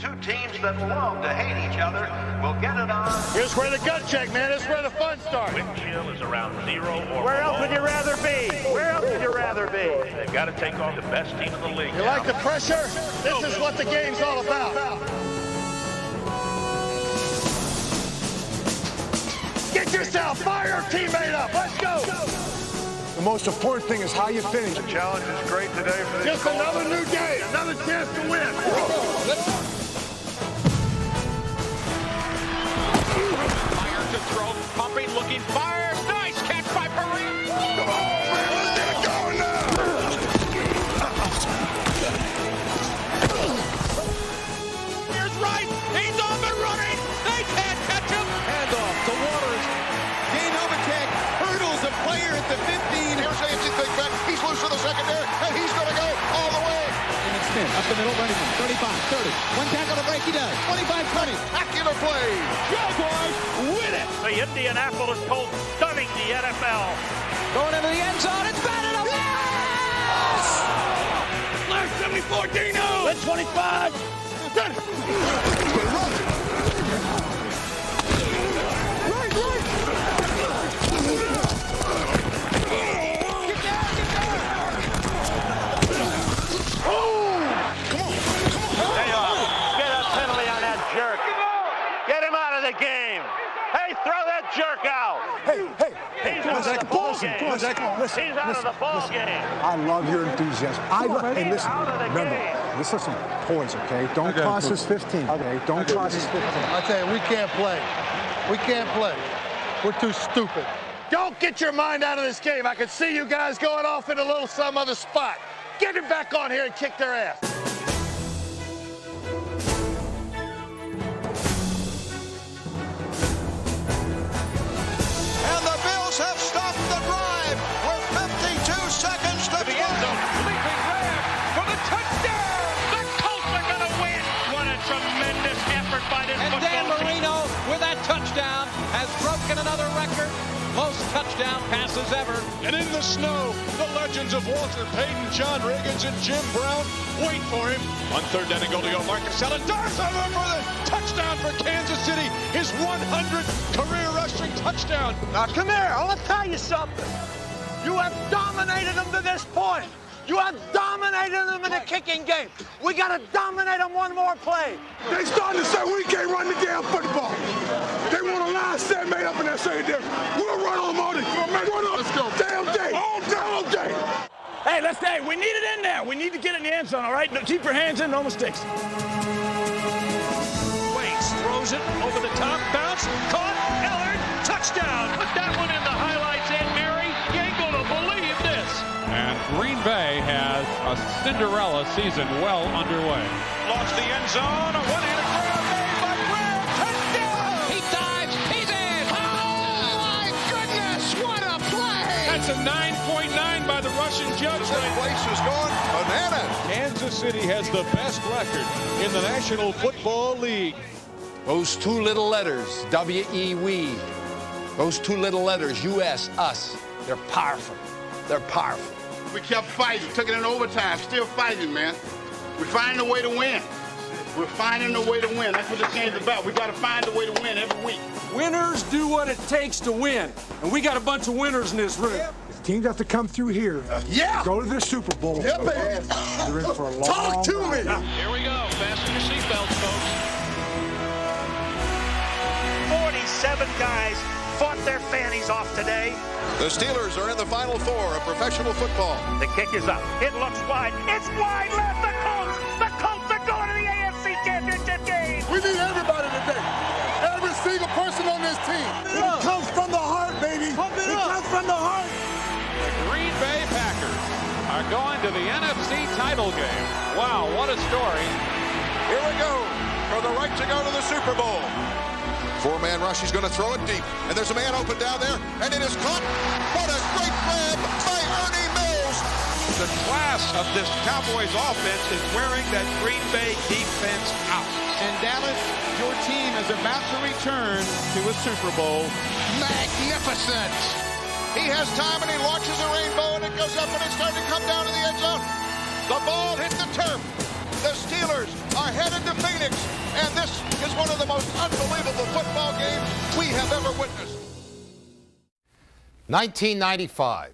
Two teams that love to hate each other will get it on. Here's where the gut check, man. This is where the fun starts. Wind chill is around 0 or Where else below. would you rather be? Where else would you rather be? They've got to take on the best team in the league. You like the pressure? This is what the game's all about. Get yourself, fire your teammate up. Let's go. The most important thing is how you finish. The challenge is great today for this. Just another new day, another chance to win. Fire to throw, pumping, looking, fires. Nice catch by Perry. Come on, man, let's get it going now. Here's Wright. He's on the running. They can't catch him. Handoff to Waters. Gain overtake. Hurdles a player at the 15. Here's A.C. Big Ben. He's loose for the secondary, and he's going to go all the way. Spin up the middle, running 35, 30. One tackle to break, he does. 25, 20. Spectacular play. Jaguars win it. The Indianapolis Colts stunning the NFL. Going into the end zone. It's batted up. Yes! Last 74, Dino. Let's 25. Get him out of the game. Hey, throw that jerk out. Hey, He's out of the ball game. He's out of the ball game. I love your enthusiasm. Hey, listen, out of the remember, game. this is some points, okay? Don't cost us 15, okay? Don't cost us 15. I tell you, we can't play. We can't play. We're too stupid. Don't get your mind out of this game. I can see you guys going off in a little some other spot. Get him back on here and kick their ass. And the Bills have stopped the drive with 52 seconds to The end zone. Leaping grab for the touchdown. The Colts are going to win. What a tremendous effort by this And football Dan team. Marino, with that touchdown, has broken another record. Most touchdown passes ever. And in the snow, the legends of Walter Payton, John Riggins, and Jim Brown wait for him. On third down and goal to go, Marcus Allen darts over for the touchdown for Kansas City. His 100th career rushing touchdown. Now, come here. I want to tell you something. You have dominated them to this point. You have dominated them in the kicking game. We got to dominate them one more play. They starting to say we can't run the damn football. They want a line set made up in that secondary. We'll run on them all day. Let's go. Damn day. All day. Hey, we need it in there. We need to get in the end zone, all right? Keep your hands in, no mistakes. Waits, throws it over the top, bounce, caught, Ellard, touchdown. Put that one in the highlights, Aunt Mary. You ain't going to believe this. And Green Bay has a Cinderella season well underway. Lost the end zone, a one-handed grab made by Graham, touchdown. He dives, he's in. Oh, my goodness, what a play. That's a 9.9 by the Russian judge. This place is going bananas. Kansas City has the best record in the National Football League. Those two little letters, W-E, we. Those two little letters, U-S, us. They're powerful. They're powerful. We kept fighting, took it in overtime, still fighting, man. We're finding a way to win. We're finding a way to win. That's what this game's about. We got to find a way to win every week. Winners do what it takes to win. And we got a bunch of winners in this room. Teams have to come through here. Go to the Super Bowl. Yeah, baby. They're in for a long Talk to me. Here we go. Fasten your seatbelts, folks. 47 guys fought their fannies off today. The Steelers are in the Final Four of professional football. The kick is up. It looks wide. It's wide left. The Colts are going to the AFC Championship game. We need everybody today. Every single person on this team. It comes from the heart, baby. It comes from the heart. The Green Bay Packers are going to the NFC title game. Wow, what a story. Here we go for the right to go to the Super Bowl. Four-man rush. He's going to throw it deep. And there's a man open down there. And it is caught. What a great grab by Ernie Mills. The class of this Cowboys offense is wearing that Green Bay defense out. And Dallas, your team is about to return to a Super Bowl. Magnificent. He has time and he launches a rainbow and it goes up and it's starting to come down to the end zone. The ball hit the turf. The Steelers are headed to Phoenix, and this is one of the most unbelievable football games we have ever witnessed. 1995.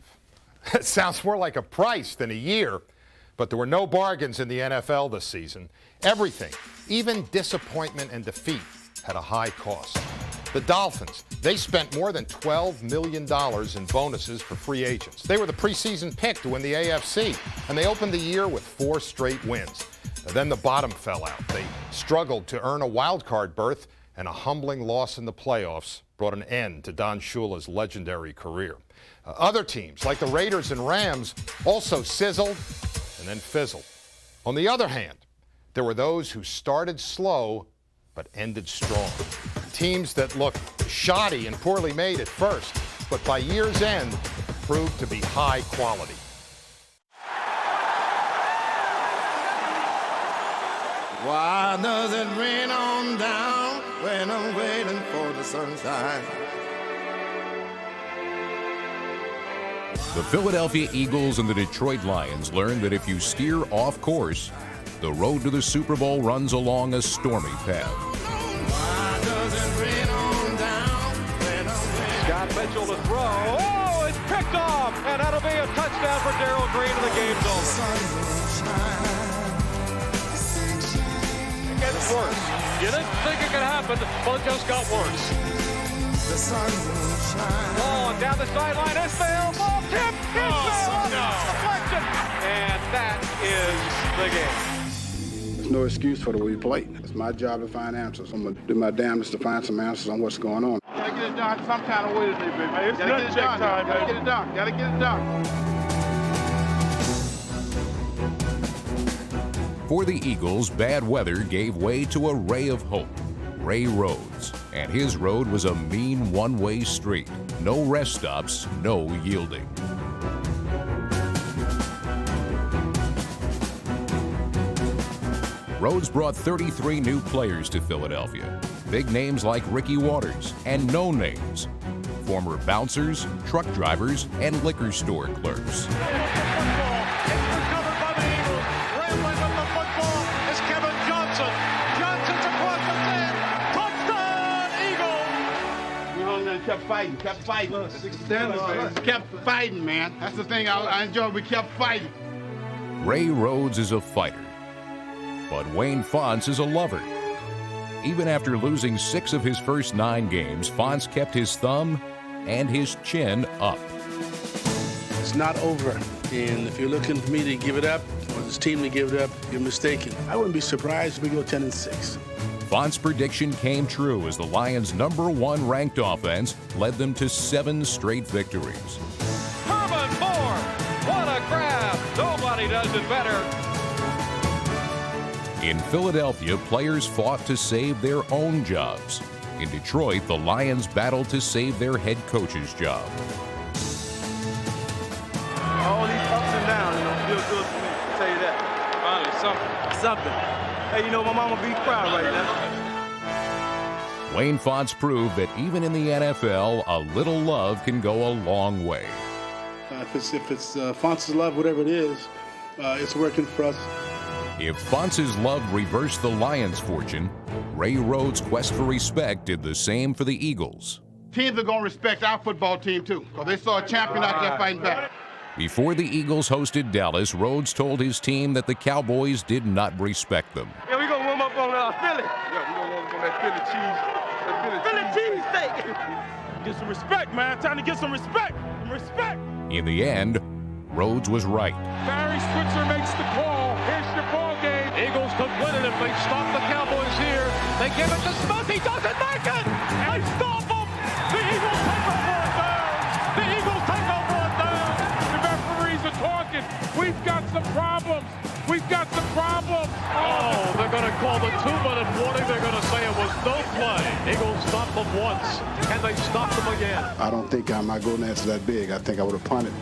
It sounds more like a price than a year, but there were no bargains in the NFL this season. Everything, even disappointment and defeat, had a high cost. The Dolphins, they spent more than $12 million in bonuses for free agents. They were the preseason pick to win the AFC, and they opened the year with 4 straight wins. Then the bottom fell out. They struggled to earn a wild card berth, and a humbling loss in the playoffs brought an end to Don Shula's legendary career. Other teams, like the Raiders and Rams, also sizzled and then fizzled. On the other hand, there were those who started slow but ended strong. Teams that looked shoddy and poorly made at first, but by year's end proved to be high quality. Why does it rain on down when I'm waiting for the sunshine? The Philadelphia Eagles and the Detroit Lions learned that if you steer off course, the road to the Super Bowl runs along a stormy path. Scott Mitchell to throw. Oh, it's picked off, and that'll be a touchdown for Darrell Green, and the game's over. It gets worse. You didn't think it could happen, well, it just got worse. Ball down the sideline, Ismail, ball tip, deflection, and that is the game. There's no excuse for the way we play. It's my job to find answers. I'm going to do my damnedest to find some answers on what's going on. Gotta get it done some kind of way today, baby. It's gotta get it done. Time, gotta get it done. Gotta get it done. For the Eagles, bad weather gave way to a ray of hope. Ray Rhodes, and his road was a mean one-way street. No rest stops, no yielding. Rhodes brought 33 new players to Philadelphia. Big names like Ricky Waters and no names. Former bouncers, truck drivers, and liquor store clerks. Kept fighting, man. That's the thing I enjoy. We kept fighting. Ray Rhodes is a fighter, but Wayne Fontes is a lover. Even after losing 6 of his first 9 games, Fontes kept his thumb and his chin up. It's not over, and if you're looking for me to give it up, or this team to give it up, you're mistaken. I wouldn't be surprised if we go 10-6. Fontes' prediction came true as the Lions' #1 ranked offense led them to 7 straight victories. Herman Moore, what a grab! Nobody does it better. In Philadelphia, players fought to save their own jobs. In Detroit, the Lions battled to save their head coach's job. All these ups and downs, feel good for me. I'll tell you that. Finally, something. Hey, you know, my mama be proud right now. Wayne Fontes proved that even in the NFL, a little love can go a long way. If it's Fontes' love, whatever it is, it's working for us. If Fontes' love reversed the Lions' fortune, Ray Rhodes' quest for respect did the same for the Eagles. Teams are going to respect our football team, too, because they saw a champion out there fighting back. Before the Eagles hosted Dallas, Rhodes told his team that the Cowboys did not respect them. Yeah, we're going to warm up on Philly. Yeah, we're going to warm up on that Philly cheese steak. Get some respect, man. Time to get some respect. Respect. In the end, Rhodes was right. Barry Switzer makes the call. Here's your ball game. Eagles could win it if they stop the Cowboys here. They give it to Smith. He doesn't make it. They stop him. The Eagles take over a down. The Eagles take over a down. The referees are talking. We've got some problems. We've got some problems. Oh, they're going to call the 2-minute warning. They're going to say it was no play. Eagles stopped them once, and they stopped them again. I don't think my golden answer that big. I think I would have punted.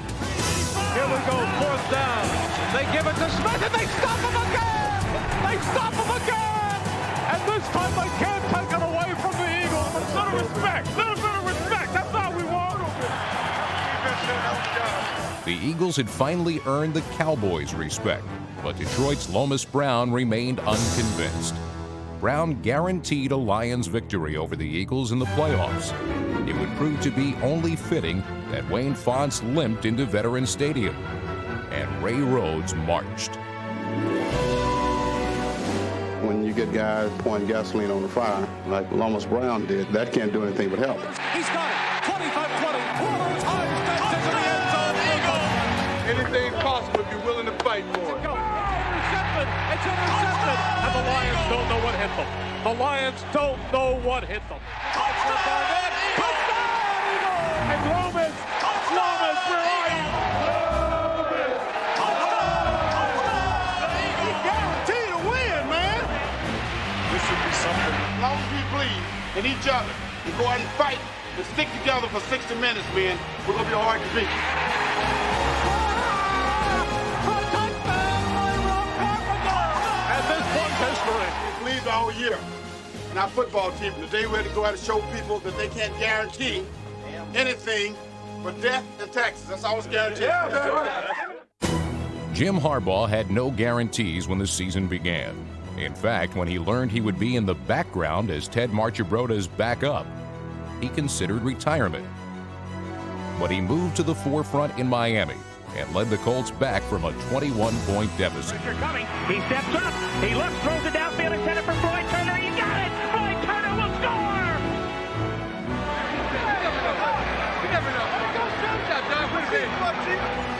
Here we go, 4th down. They give it to Smith, and they stop him again. They stop him again. And this time they can't take it away from the Eagles. A little respect. Little bit of respect. That's all we want. The Eagles had finally earned the Cowboys' respect, but Detroit's Lomas Brown remained unconvinced. Brown guaranteed a Lions victory over the Eagles in the playoffs. It would prove to be only fitting that Wayne Fontes limped into Veterans Stadium, and Ray Rhodes marched. When you get guys pouring gasoline on the fire, like Lomas Brown did, that can't do anything but help. He's got it. 25-20. Quarter time. Into the end zone. Eagles. Anything possible if you're willing to fight for it. Intercepted. It's intercepted. And the Lions don't know what hit them. The Lions don't know what hit them. Touchdown. And Lomas, where are you? You guarantee to win, man. This should be something. As long as we believe in each other, we go out and fight and stick together for 60 minutes, man, we're going to be hard to beat. And this one's history. We believe the whole year in our football team. Today we're to go out and show people that they can't guarantee anything but death and taxes. That's all it's guaranteed. Jim Harbaugh had no guarantees when the season began. In fact, when he learned he would be in the background as Ted Marchibroda's backup, he considered retirement. But he moved to the forefront in Miami and led the Colts back from a 21-point deficit. Coming. He steps up. He looks, throws it downfield, intended for Floyd Turner. He got it. Floyd Turner will score. You never know.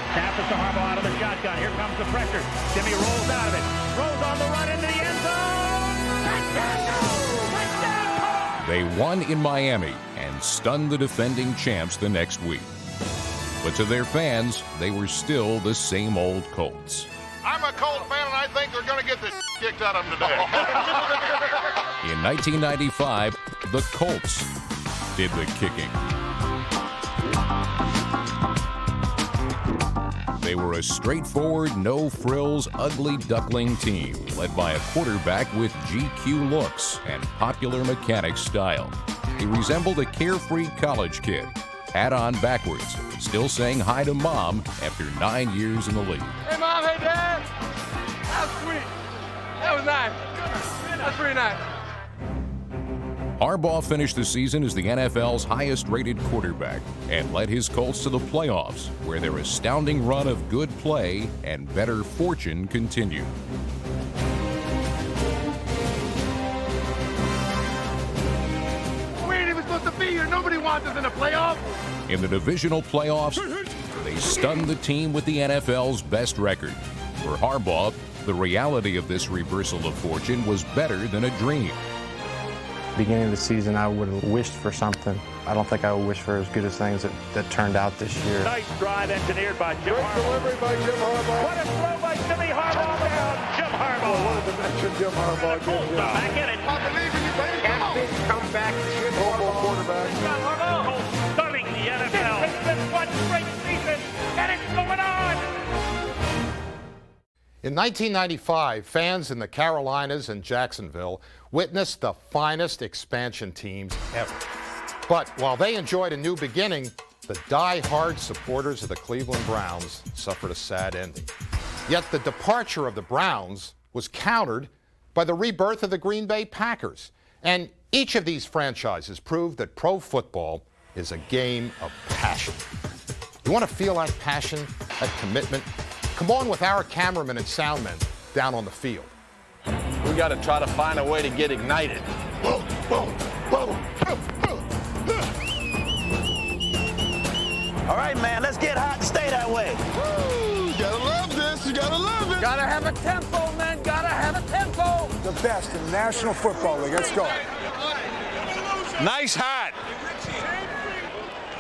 Snap it to Harbaugh out of the shotgun. Here comes the pressure. Jimmy rolls out of it. Throws on the run into the end zone. Touchdown! They won in Miami and stunned the defending champs the next week. But to their fans, they were still the same old Colts. I'm a Colt fan, and I think they're going to get the kicked out of them today. In 1995, the Colts did the kicking. They were a straightforward, no-frills, ugly duckling team led by a quarterback with GQ looks and popular mechanic style. He resembled a carefree college kid, hat on backwards, still saying hi to Mom after 9 years in the league. Hey, Mom, hey, Dad. That was sweet. That was nice. That's pretty nice. Harbaugh finished the season as the NFL's highest-rated quarterback and led his Colts to the playoffs, where their astounding run of good play and better fortune continued. We ain't even supposed to be here. Nobody wants us in the playoffs. In the divisional playoffs, they stunned the team with the NFL's best record. For Harbaugh, the reality of this reversal of fortune was better than a dream. Beginning of the season, I would have wished for something. I don't think I would wish for as good as things that turned out this year. Nice drive engineered by Jim Harbaugh. Delivery by Jim Harbaugh. What a throw by Jimmy Harbaugh down. Jim Harbaugh. What a dimension Jim Harbaugh gives you. Back in it. I believe in you, baby. Captain, come back. Jim Harbaugh, quarterback. Harbaugh stunning the NFL. It's been one great season, and it's going on. In 1995, fans in the Carolinas and Jacksonville witnessed the finest expansion teams ever. But while they enjoyed a new beginning, the die-hard supporters of the Cleveland Browns suffered a sad ending. Yet the departure of the Browns was countered by the rebirth of the Green Bay Packers. And each of these franchises proved that pro football is a game of passion. You want to feel that passion, that commitment? Come on with our cameramen and soundmen down on the field. We got to try to find a way to get ignited. Whoa, whoa, whoa. All right, man, let's get hot and stay that way. Woo, you gotta love this. You gotta love it. Gotta have a tempo, man. Gotta have a tempo. The best in the National Football League. Let's go. Nice hat.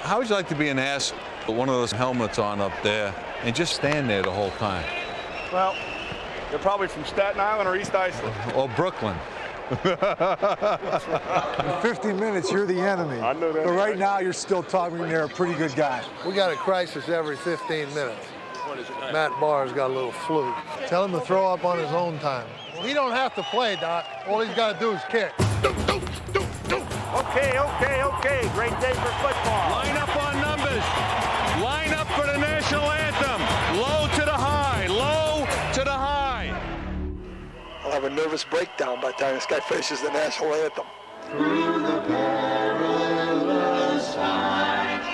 How would you like to be an ass with one of those helmets on up there and just stand there the whole time? Well, you're probably from Staten Island or East Islip. Or Brooklyn. In 50 minutes, you're the enemy. I know that. But right now, you're still talking they're a pretty good guy. We got a crisis every 15 minutes. Matt Barr's got a little flu. Tell him to throw up on his own time. Well, he don't have to play, Doc. All he's got to do is kick. Okay. Great day for football. Line up on numbers. Line up for the national anthem. Low to the high. Low to the high. I'll have a nervous breakdown by the time this guy finishes the national anthem. Through the perilous times,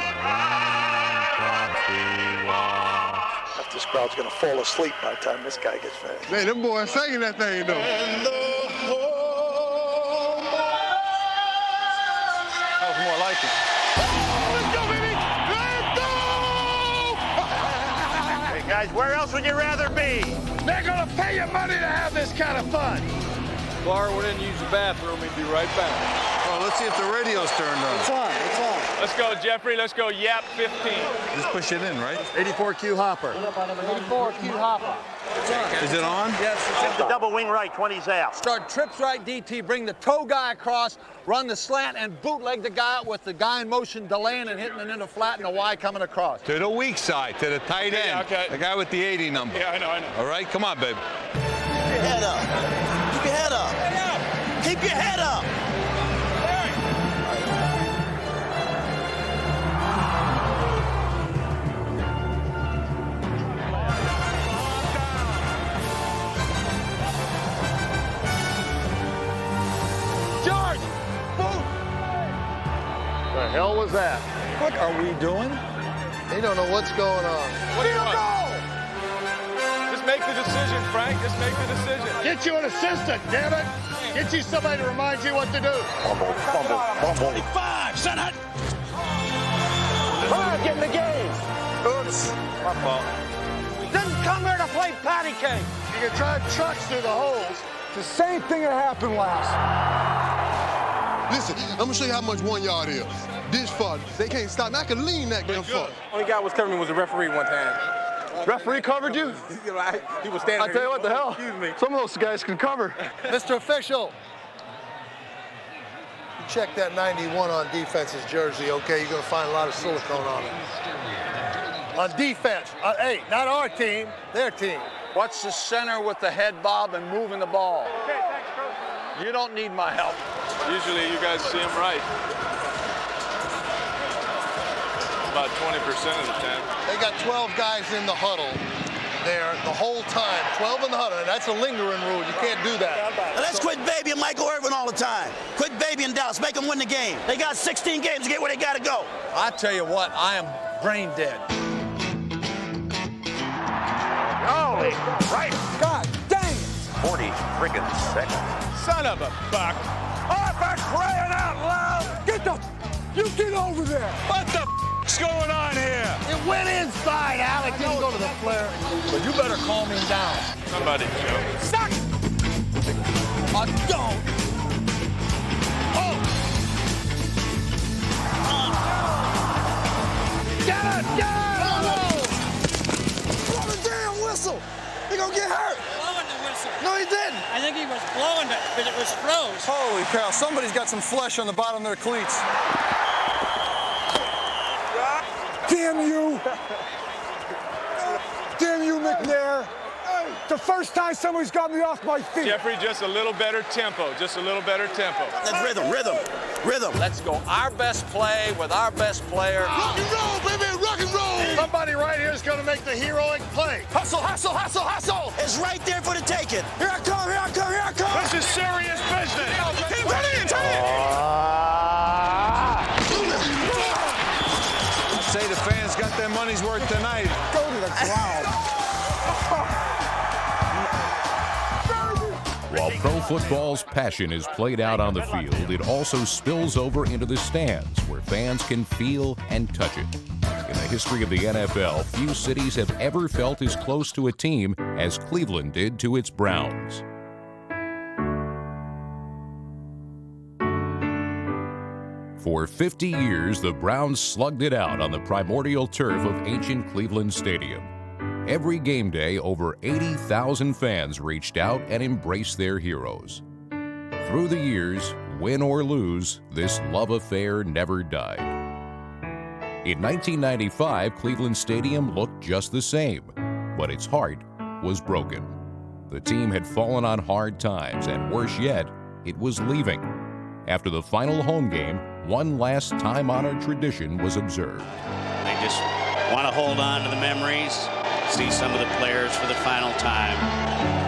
This crowd's going to fall asleep by the time this guy gets finished. Man, them boys singing that thing, though. That was more like it. Let's go, baby! Let's go! Hey, guys, where else would you rather be? They're going to pay you money to have this kind of fun. Bar went in and used the bathroom. He'd be right back. Oh, let's see if the radio's turned on. It's on. It's on. Let's go, Jeffrey. Let's go Yap 15. Just push it in, right? 84Q Hopper. 84Q Hopper. Is it on? Yes, it's the double wing right, 20s out. Start trips right DT, bring the toe guy across, run the slant, and bootleg the guy out with the guy in motion delaying and hitting it into flat and the Y coming across. To the weak side, to the tight end. Okay. The guy with the 80 number. Yeah, I know. All right, come on, baby. Keep your head up. Keep your head up. Keep your head up. George! Boot! The hell was that? What are we doing? They don't know what's going on. What do you want? Just make the decision, Frank. Just make the decision. Get you an assistant, damn it! Get you somebody to remind you what to do. Fumble. 25, son. Come on, get in the game. Oops. My fault. Didn't come here to play patty cake. You can drive trucks through the holes. It's the same thing that happened last. Listen, I'm gonna show you how much 1 yard is. This far, they can't stop me. I can lean that damn far. Only guy was covering me was the referee one time. Referee covered you? He was standing I tell you what the hell. Excuse me. Some of those guys can cover. Mr. Official. You check that 91 on defense's jersey, okay? You're gonna find a lot of silicone on it. On defense. Hey, not our team, their team. Watch the center with the head bob and moving the ball. Okay, thanks, Coach. You don't need my help. Usually you guys see him right. About 20% of the time. They got 12 guys in the huddle there the whole time. 12 in the huddle, and that's a lingering rule. You can't do that. Now let's quit babying Michael Irvin all the time. Quit babying Dallas. Make them win the game. They got 16 games to get where they got to go. I tell you what, I am brain dead. Holy right. God dang it! 40 friggin' seconds. Son of a buck. Oh, for crying out loud! You get over there! What the f***'s going on here? It went inside, Alec. Didn't go to the flare. But you better calm him down. Somebody, Joe. Suck! I don't. Oh! Get it! Get it! Blow the damn whistle! He gonna get hurt! Blowing the whistle. No, he didn't! I think he was blowing it, but it was froze. Holy cow, somebody's got some flesh on the bottom of their cleats. Damn you! Damn you, McNair! It's the first time somebody's got me off my feet. Jeffrey, just a little better tempo. Just a little better tempo. That's rhythm. Let's go our best play with our best player. Rock and roll, baby! Rock and roll! Somebody right here is going to make the heroic play. Hustle, hustle, hustle, hustle! It's right there for the taking. Here I come, here I come, here I come. This is serious business. Say the fans got their money's worth tonight. Go to the ground. While pro football's passion is played out on the field, it also spills over into the stands where fans can feel and touch it. In the history of the NFL, few cities have ever felt as close to a team as Cleveland did to its Browns. For 50 years, the Browns slugged it out on the primordial turf of ancient Cleveland Stadium. Every game day, over 80,000 fans reached out and embraced their heroes. Through the years, win or lose, this love affair never died. In 1995, Cleveland Stadium looked just the same, but its heart was broken. The team had fallen on hard times, and worse yet, it was leaving. After the final home game, one last time-honored tradition was observed. They just want to hold on to the memories, see some of the players for the final time.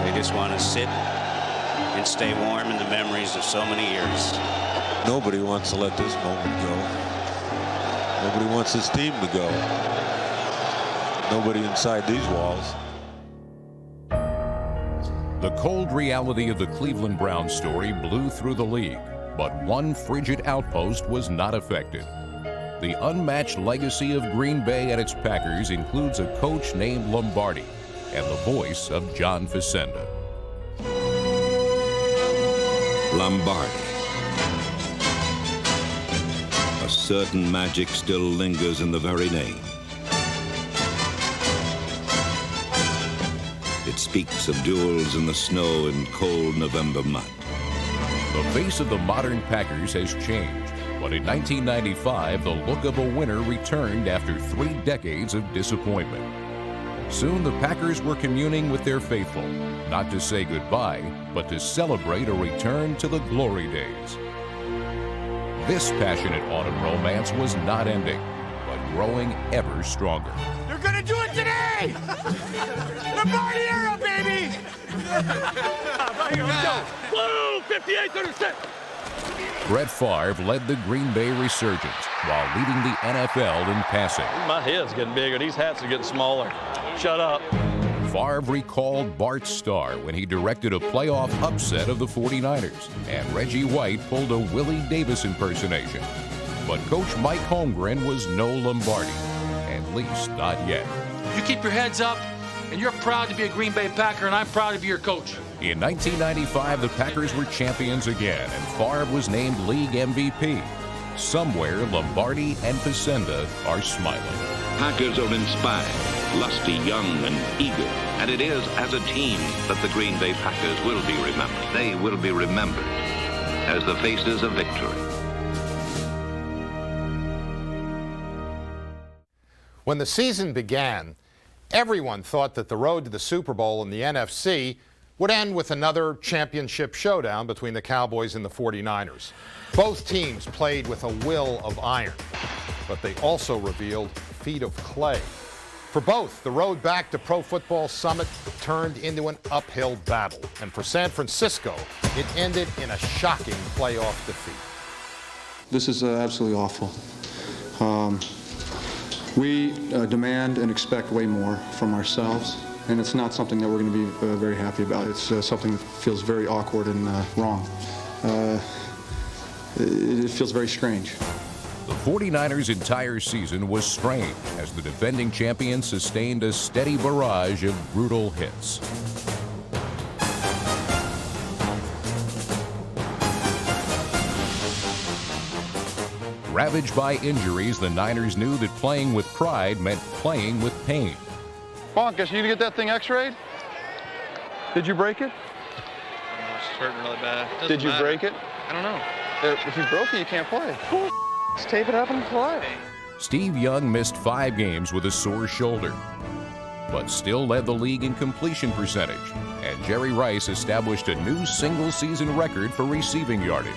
They just want to sit and stay warm in the memories of so many years. Nobody wants to let this moment go. Nobody wants this team to go. Nobody inside these walls. The cold reality of the Cleveland Browns story blew through the league, but one frigid outpost was not affected. The unmatched legacy of Green Bay and its Packers includes a coach named Lombardi and the voice of John Facenda. Lombardi. A certain magic still lingers in the very name. It speaks of duels in the snow and cold November mud. The face of the modern Packers has changed, but in 1995, the look of a winner returned after 3 decades of disappointment. Soon, the Packers were communing with their faithful, not to say goodbye, but to celebrate a return to the glory days. This passionate autumn romance was not ending, but growing ever stronger. You're gonna do it today! Lombardi era, baby! Here we go. Blue, 58-36. Brett Favre led the Green Bay resurgence while leading the NFL in passing. My head's getting bigger. These hats are getting smaller. Shut up. Favre recalled Bart Starr when he directed a playoff upset of the 49ers, and Reggie White pulled a Willie Davis impersonation. But Coach Mike Holmgren was no Lombardi, at least not yet. You keep your heads up, and you're proud to be a Green Bay Packer, and I'm proud to be your coach. In 1995, the Packers were champions again, and Favre was named league MVP. Somewhere, Lombardi and Facenda are smiling. Packers are inspired, lusty, young, and eager. And it is as a team that the Green Bay Packers will be remembered. They will be remembered as the faces of victory. When the season began, everyone thought that the road to the Super Bowl in the NFC would end with another championship showdown between the Cowboys and the 49ers. Both teams played with a will of iron, but they also revealed feet of clay. For both, the road back to Pro Football Summit turned into an uphill battle. And for San Francisco, it ended in a shocking playoff defeat. This is absolutely awful. We demand and expect way more from ourselves, and it's not something that we're going to be very happy about. It's something that feels very awkward and wrong. It feels very strange. The 49ers' entire season was strange as the defending champions sustained a steady barrage of brutal hits. Ravaged by injuries, the Niners knew that playing with pride meant playing with pain. Bonkus, you gonna get that thing x-rayed? Did you break it? It's hurting really bad. Did you break it? I don't know. If you broke it, you can't play. Just tape it up and play. Steve Young missed 5 games with a sore shoulder, but still led the league in completion percentage, and Jerry Rice established a new single-season record for receiving yardage.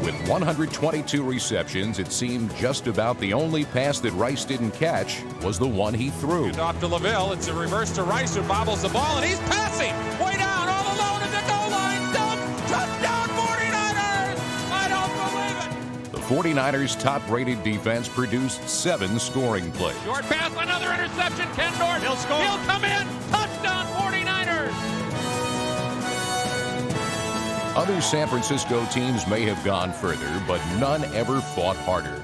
With 122 receptions, it seemed just about the only pass that Rice didn't catch was the one he threw. Off to LaVille. It's a reverse to Rice, who bobbles the ball, and he's passing way down, all alone at the goal line. Touchdown 49ers! I don't believe it! The 49ers' top-rated defense produced 7 scoring plays. Short pass, another interception. Ken Norton. He'll score. He'll come in. Touchdown 49ers! Other San Francisco teams may have gone further, but none ever fought harder.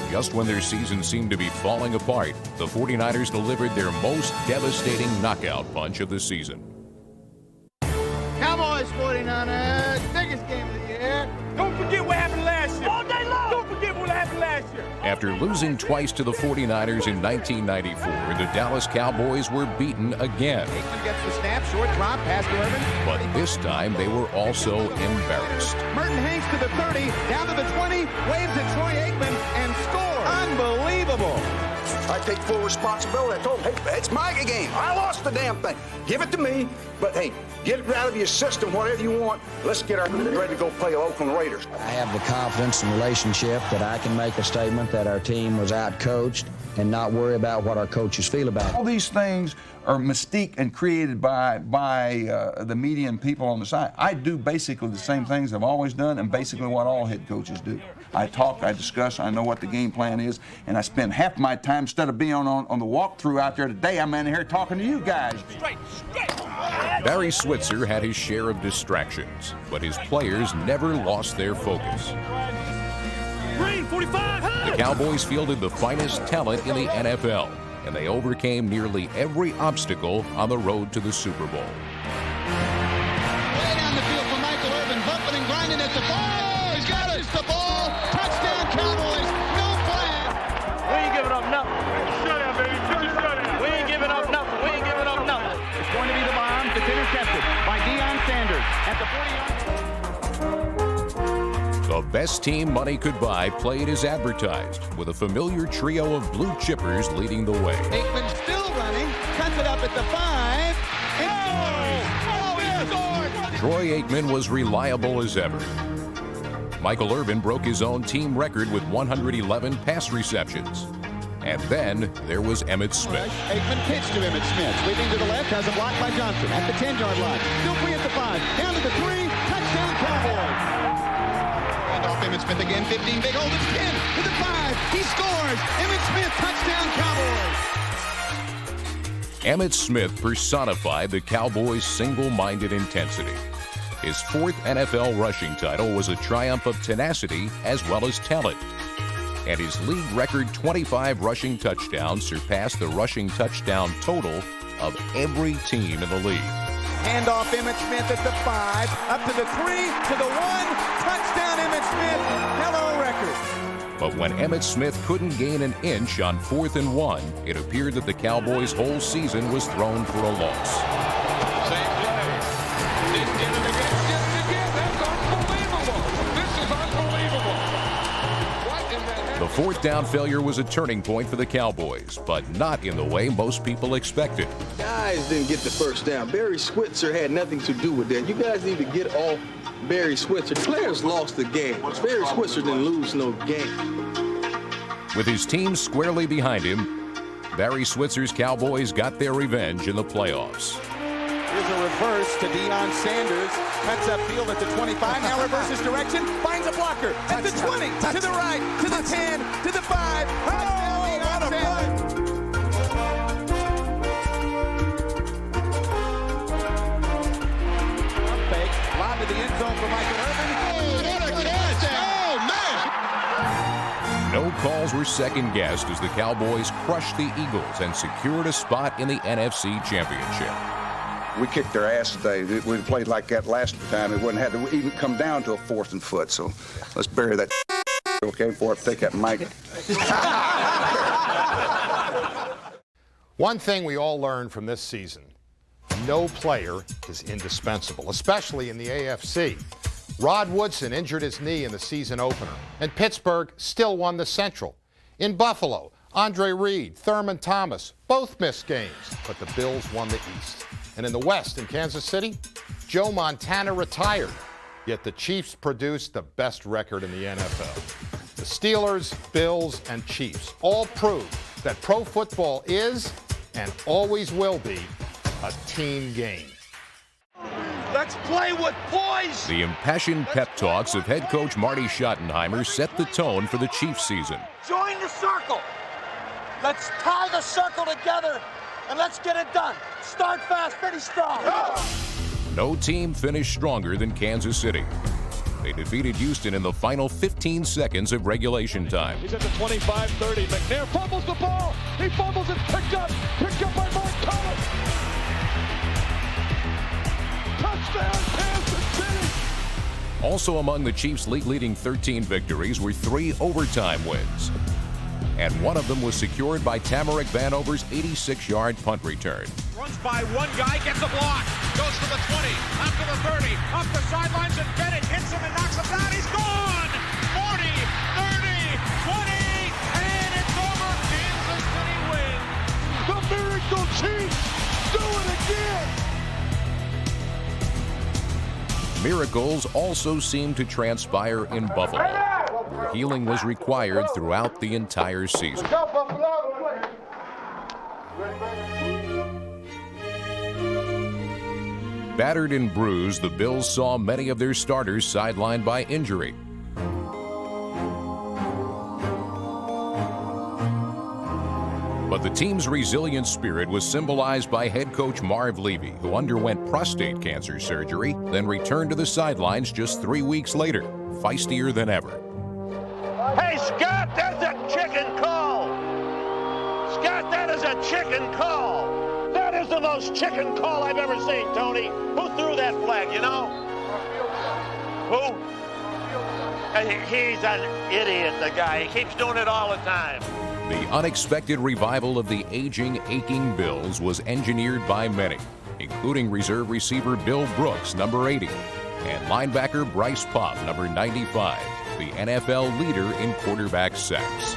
Just when their season seemed to be falling apart, the 49ers delivered their most devastating knockout punch of the season. Cowboys 49ers, biggest game of the year. Don't forget what happened last year. All day long. Don't forget what happened last year. After losing twice to the 49ers in 1994, the Dallas Cowboys were beaten again. Aikman gets the snap, short drop, pass to Irvin. But this time, they were also embarrassed. Merton Hanks to the 30, down to the 20, waves at Troy Aikman, and scores. Unbelievable. I take full responsibility. I told him, hey, it's my game. I lost the damn thing. Give it to me. But, hey, get it out of your system, whatever you want. Let's get our ready to go play Oakland Raiders. I have the confidence and relationship that I can make a statement that our team was out-coached and not worry about what our coaches feel about it. All these things are mystique and created by the media and people on the side. I do basically the same things I've always done and basically what all head coaches do. I talk, I discuss, I know what the game plan is, and I spend half my time, instead of being on the walkthrough out there today, I'm in here talking to you guys. Barry Switzer had his share of distractions, but his players never lost their focus. Green, 45. The Cowboys fielded the finest talent in the NFL, and they overcame nearly every obstacle on the road to the Super Bowl. Way down the field for Michael Irvin, bumping and grinding at the ball. He's got it. It's the ball. Touchdown, Cowboys. No flag. We ain't giving up nothing. Shut up, baby. Shut up. We ain't giving up nothing. We ain't giving up nothing. It's going to be the bomb that's intercepted by Deion Sanders at the 40-yard. The best team money could buy played as advertised, with a familiar trio of blue chippers leading the way. Aikman still running, cuts it up at the 5, and scores! Troy Aikman was reliable as ever. Michael Irvin broke his own team record with 111 pass receptions. And then there was Emmitt Smith. Aikman pitched to Emmitt Smith, sweeping to the left, has a block by Johnson at the 10-yard line. Still free at the 5, down to the 3, touchdown Cowboys! Off Emmitt Smith again, 15, big hold, it's 10 to the 5. He scores. Emmitt Smith, touchdown Cowboys. Emmitt Smith personified the Cowboys' single-minded intensity. His fourth NFL rushing title was a triumph of tenacity as well as talent. And his league record 25 rushing touchdowns surpassed the rushing touchdown total of every team in the league. Handoff Emmitt Smith at the 5, up to the 3, to the 1, touchdown Emmitt Smith, hello record. But when Emmitt Smith couldn't gain an inch on 4th and 1, it appeared that the Cowboys' whole season was thrown for a loss. Same play. Didn't get it again. Did it again. That's unbelievable. This is unbelievable. What in the heck? The 4th down failure was a turning point for the Cowboys, but not in the way most people expected. Guys didn't get the first down. Barry Switzer had nothing to do with that. You guys need to get off Barry Switzer. Players lost the game. Barry Switzer didn't lose no game. With his team squarely behind him, Barry Switzer's Cowboys got their revenge in the playoffs. Here's a reverse to Deion Sanders. Cuts upfield at the 25. Now reverses direction. Finds a blocker at the 20. To the right. To the 10. To the 5. Deion Sanders. Fake. Lob to the end zone for Michael Irvin. Oh, what a catch. Oh, man. No calls were second-guessed as the Cowboys crushed the Eagles and secured a spot in the NFC Championship. We kicked their ass today. If we'd played like that last time, it wouldn't have to even come down to a 4th and foot. So let's bury that. Okay, for it, take that mic. One thing we all learned from this season, no player is indispensable, especially in the AFC. Rod Woodson injured his knee in the season opener, and Pittsburgh still won the Central. In Buffalo, Andre Reed, Thurman Thomas, both missed games, but the Bills won the East. And in the West, in Kansas City, Joe Montana retired, yet the Chiefs produced the best record in the NFL. The Steelers, Bills, and Chiefs all proved that pro football is and always will be a team game. Let's play with boys! The impassioned pep talks of head coach Marty Schottenheimer set the tone for the Chiefs season. Join the circle. Let's tie the circle together and let's get it done. Start fast, finish strong. No team finished stronger than Kansas City. They defeated Houston in the final 15 seconds of regulation time. He's at the 25-30. McNair fumbles the ball. He fumbles it. Picked up by Mark Thomas. Touchdown, Kansas City. Also among the Chiefs' league-leading 13 victories were 3 overtime wins. And one of them was secured by Tamarick Vanover's 86-yard punt return. Runs by one guy, gets a block. Goes to the 20, up to the 30, up the sidelines, and Bennett hits him and knocks him down. He's gone! 40, 30, 20, and it's over. Kansas City wins. The Miracle Chiefs do it again! Miracles also seemed to transpire in Buffalo, where healing was required throughout the entire season. Go, Buffalo! Battered and bruised, the Bills saw many of their starters sidelined by injury. But the team's resilient spirit was symbolized by head coach Marv Levy, who underwent prostate cancer surgery, then returned to the sidelines just 3 weeks later, feistier than ever. Hey, Scott, that's a chicken call. Scott, that is a chicken call. That is the most chicken call I've ever seen, Tony. Who threw that flag, you know? Who? He's an idiot, the guy. He keeps doing it all the time. The unexpected revival of the aging, aching Bills was engineered by many, including reserve receiver Bill Brooks, number 80, and linebacker Bryce Popp, number 95, the NFL leader in quarterback sacks.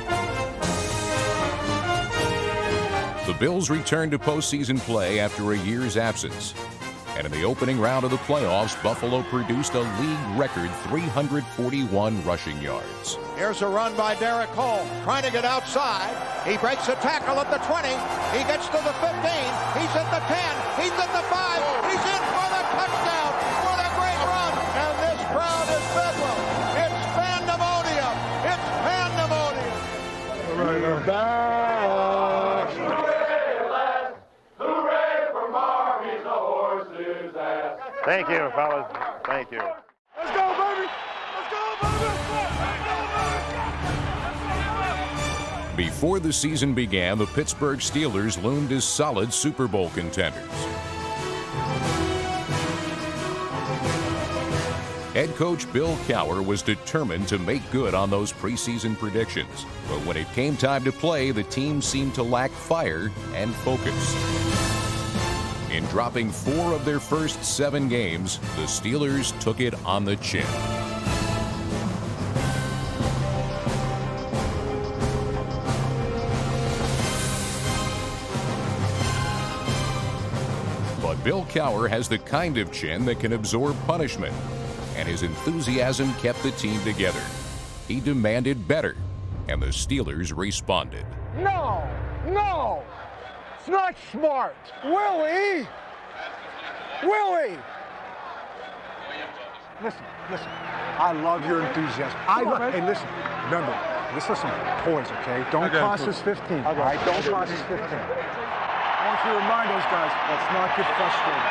The Bills returned to postseason play after a year's absence. And in the opening round of the playoffs, Buffalo produced a league record 341 rushing yards. Here's a run by Derek Hall, trying to get outside. He breaks a tackle at the 20. He gets to the 15. He's at the 10. He's at the 5. He's in for the touchdown. What a great run. And this crowd is bedlam. It's pandemonium. It's pandemonium. We're back. Hooray for Marvin the horse's ass. Thank you, fellas. Thank you. Let's go, baby. Let's go, baby. Before the season began, the Pittsburgh Steelers loomed as solid Super Bowl contenders. Head coach Bill Cowher was determined to make good on those preseason predictions. But when it came time to play, the team seemed to lack fire and focus. In dropping 4 of their first 7 games, the Steelers took it on the chin. But Bill Cowher has the kind of chin that can absorb punishment, and his enthusiasm kept the team together. He demanded better, and the Steelers responded. No, no, it's not smart. Willie! Willie! Listen, I love your enthusiasm. Hey, listen, remember, this is some poise, okay? Don't cost us 15, all right? Don't cost us 15. I want you to remind those guys, let's not get frustrated.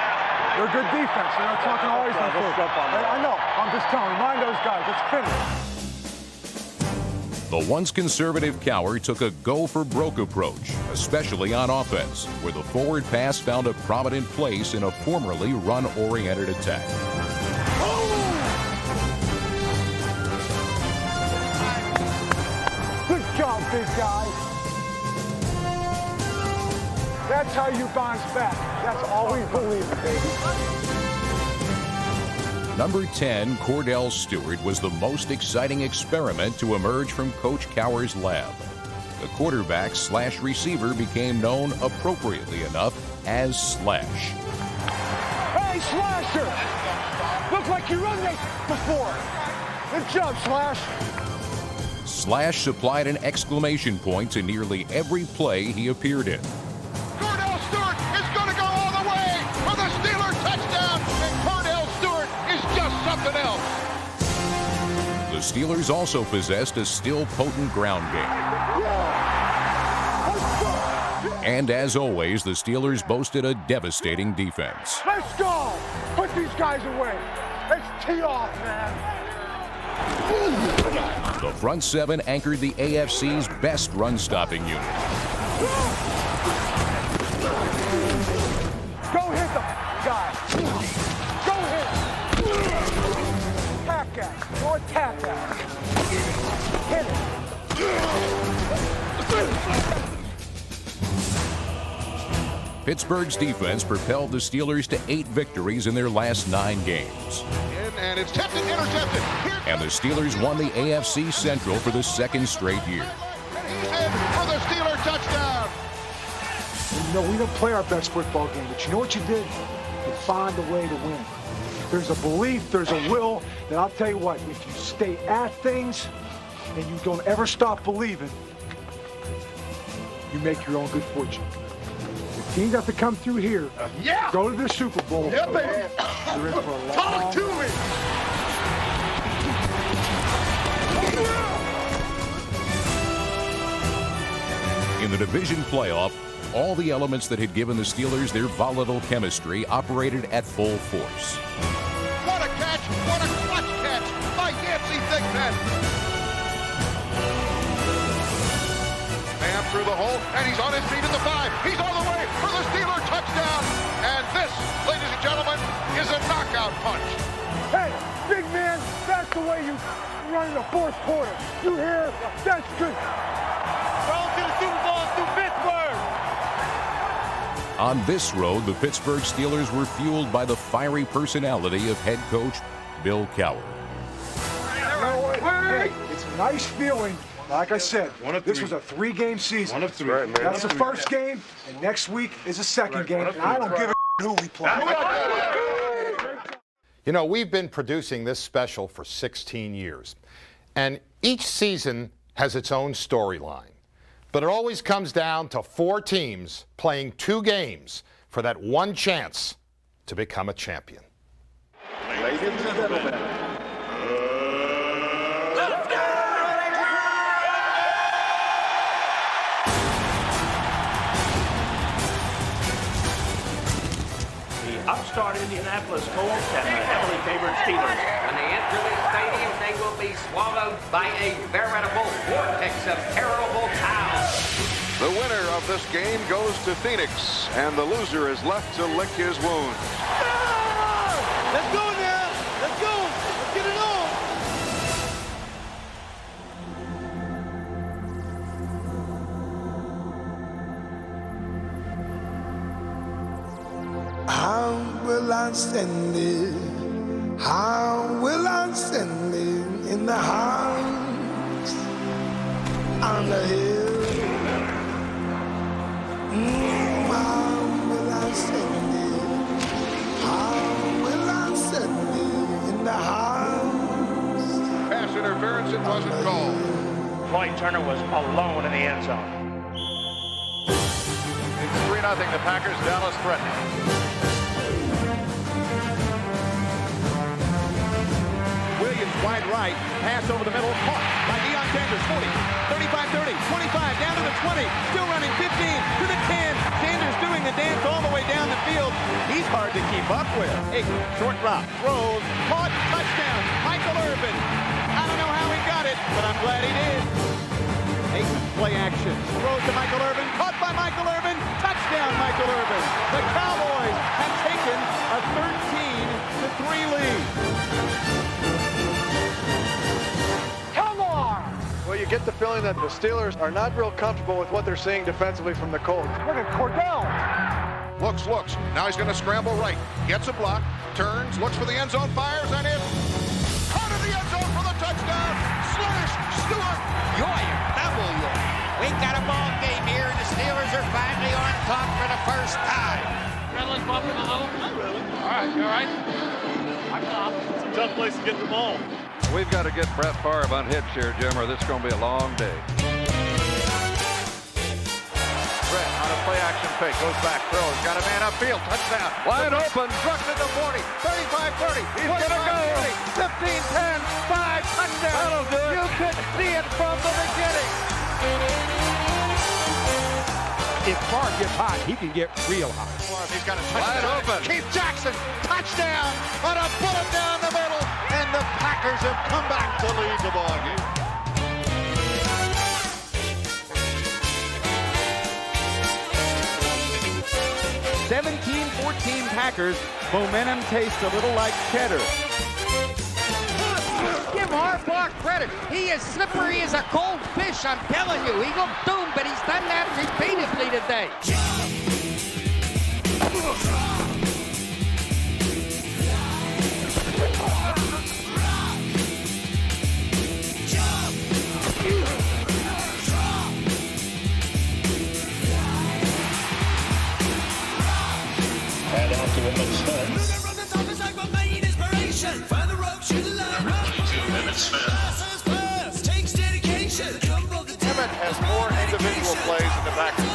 They're good defense. They're not talking always on foot. I know. I'm just telling. Remind those guys. Let's finish. The once conservative Cowher took a go-for-broke approach, especially on offense, where the forward pass found a prominent place in a formerly run-oriented attack. Good job, big guy. That's how you bounce back. That's all we believe in, baby. Number 10, Cordell Stewart, was the most exciting experiment to emerge from Coach Cowher's lab. The quarterback/receiver became known appropriately enough as Slash. Hey, Slasher! Look like you run this before. Good job, Slash. Slash supplied an exclamation point to nearly every play he appeared in. Cordell Stewart is going to go all the way for the Steelers touchdown, and Cordell Stewart is just something else. The Steelers also possessed a still potent ground game. And as always, the Steelers boasted a devastating defense. Let's go! Put these guys away. Let's tee off, man. The front seven anchored the AFC's best run-stopping unit. Go hit the guy. Go hit. Attack at. Go attack at. Hit it. Pittsburgh's defense propelled the Steelers to 8 victories in their last 9 games. And it's tipped and intercepted. And the Steelers won the AFC Central for the 2nd straight year. He's in for the Steeler touchdown. You know, we don't play our best football game, but you know what you did? You found a way to win. There's a belief, there's a will, that I'll tell you what, if you stay at things and you don't ever stop believing, you make your own good fortune. Teams have to come through here. Yeah. Go to the Super Bowl. Yep, baby. You're in for a long Talk to me. In the division playoff, all the elements that had given the Steelers their volatile chemistry operated at full force. What a catch! What a clutch catch by Yancey Thigpen! Man through the hole, and he's on his feet at the 5. He's all the way for the Steeler touchdown. And this, ladies and gentlemen, is a knockout punch. Hey, big man, that's the way you run in the fourth quarter. You hear? That's good. Going to the Super Bowl through Pittsburgh. On this road, the Pittsburgh Steelers were fueled by the fiery personality of head coach Bill Cowher. Hey, it's a nice feeling. Like I said, this was a 3-game season. 1 of 3. Right, man. That's the first game, and next week is the second game, and I don't give a who we play. You know, we've been producing this special for 16 years, and each season has its own storyline. But it always comes down to 4 teams playing 2 games for that one chance to become a champion. Ladies and gentlemen. Upstart Indianapolis Colts and the heavily favored Steelers. When they enter this stadium, they will be swallowed by a veritable vortex of terrible cows. The winner of this game goes to Phoenix, and the loser is left to lick his wounds. Let's go now. Let's go. Let's get it on. How will I send it? How will I send it? In the house, on the hill. How will I send it? How will I send it? In the house. Pass interference, it wasn't called. Floyd Turner was alone in the end zone. It's 3-0, the Packers, Dallas threatening. Williams wide right, pass over the middle, caught by Deion Sanders, 40, 35-30, 25, down to the 20, still running 15, to the 10. Sanders doing the dance all the way down the field. He's hard to keep up with. Aikman, short drop, throws, caught, touchdown, Michael Irvin. I don't know how he got it, but I'm glad he did. Aikman, play action, throws to Michael Irvin, caught by Michael Irvin, touchdown Michael Irvin. The Cowboys have taken a 13-3 lead. Well, you get the feeling that the Steelers are not real comfortable with what they're seeing defensively from the Colts. Look at Cordell. Looks. Now he's going to scramble right. Gets a block, turns, looks for the end zone, fires, and in. Out of the end zone for the touchdown. Slash Stewart. Yoyer, double Yoyer. We've got a ball game here, and the Steelers are finally on top for the first time. Redlands bumping a little. Not really. All right, you all right? It's a tough place to get the ball. We've got to get Brett Favre unhitched here, Jim, or this is going to be a long day. Brett on a play action fake, goes back, throws, got a man upfield, touchdown. Wide open, Brooks at the 40, 35-30, he's going to go. 15-10, 5, touchdown. That'll do it. You could see it from the beginning. If Favre gets hot, he can get real hot. He's got a touchdown. Wide open. Keith Jackson, touchdown on a bullet down the middle, and the Packers have come back to lead the ball game. 17-14 Packers. Momentum tastes a little like cheddar. Give Harbaugh credit. He is slippery as a cold fish, I'm telling you. He looked doomed, but he's done that repeatedly today. Head off to Emmitt Smith. 2 minutes, Smith. Emmitt has more individual plays in the Packers.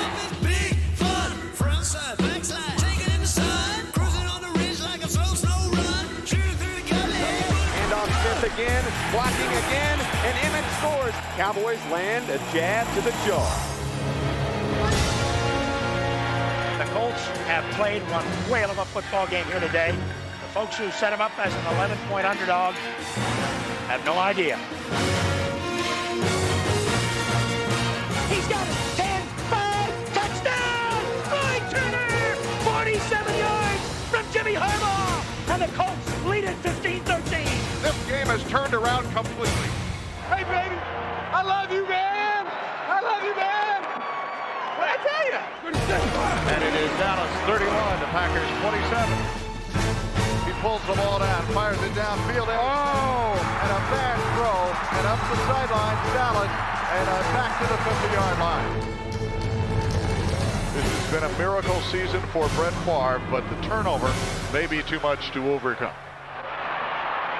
Smith again, blocking again, and Emmett scores. Cowboys land a jab to the jaw. The Colts have played one whale of a football game here today. The folks who set him up as an 11-point underdog have no idea. He's got it. 10, 5, touchdown! Floyd Turner! 47 yards from Jimmy Harbaugh! And the Colts lead it 15-13. This game has turned around completely. Hey, baby, I love you, man. I love you, man. What'd I tell you? And it is Dallas 31 to Packers 27. He pulls the ball down, fires it downfield. Oh, and a bad throw, and up the sideline, Dallas, and back to the 50-yard line. This has been a miracle season for Brett Favre, but the turnover may be too much to overcome.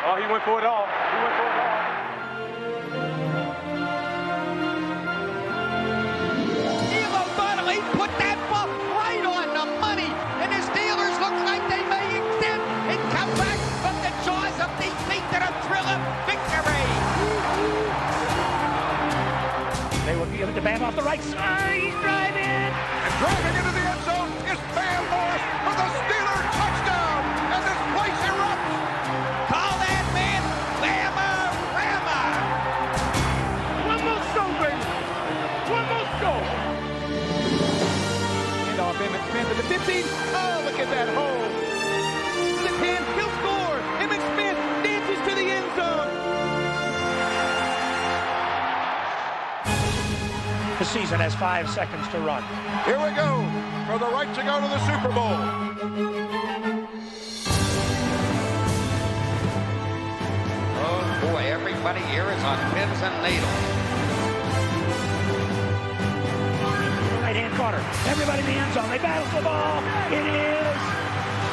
Oh, he went for it all. He went for it all. Elo Donnelly put that ball right on the money, and the Steelers look like they may extend and come back from the jaws of defeat to the thrill of victory. They will give it to Bam off the right side. He's driving. And driving into the end zone is Bam Morris for the Steelers touchdown. And this place erupts. Call that man Bama Rama. One more go, baby. One more go. And off Emmett Smith at the 15. Oh, look at that hole. To the 10. He'll score. Emmett Smith dances to the end zone. The season has 5 seconds to run. Here we go for the right to go to the Super Bowl. Oh boy, everybody here is on pins and needles. Right-hand corner. Everybody in the end zone. They battle for the ball. It is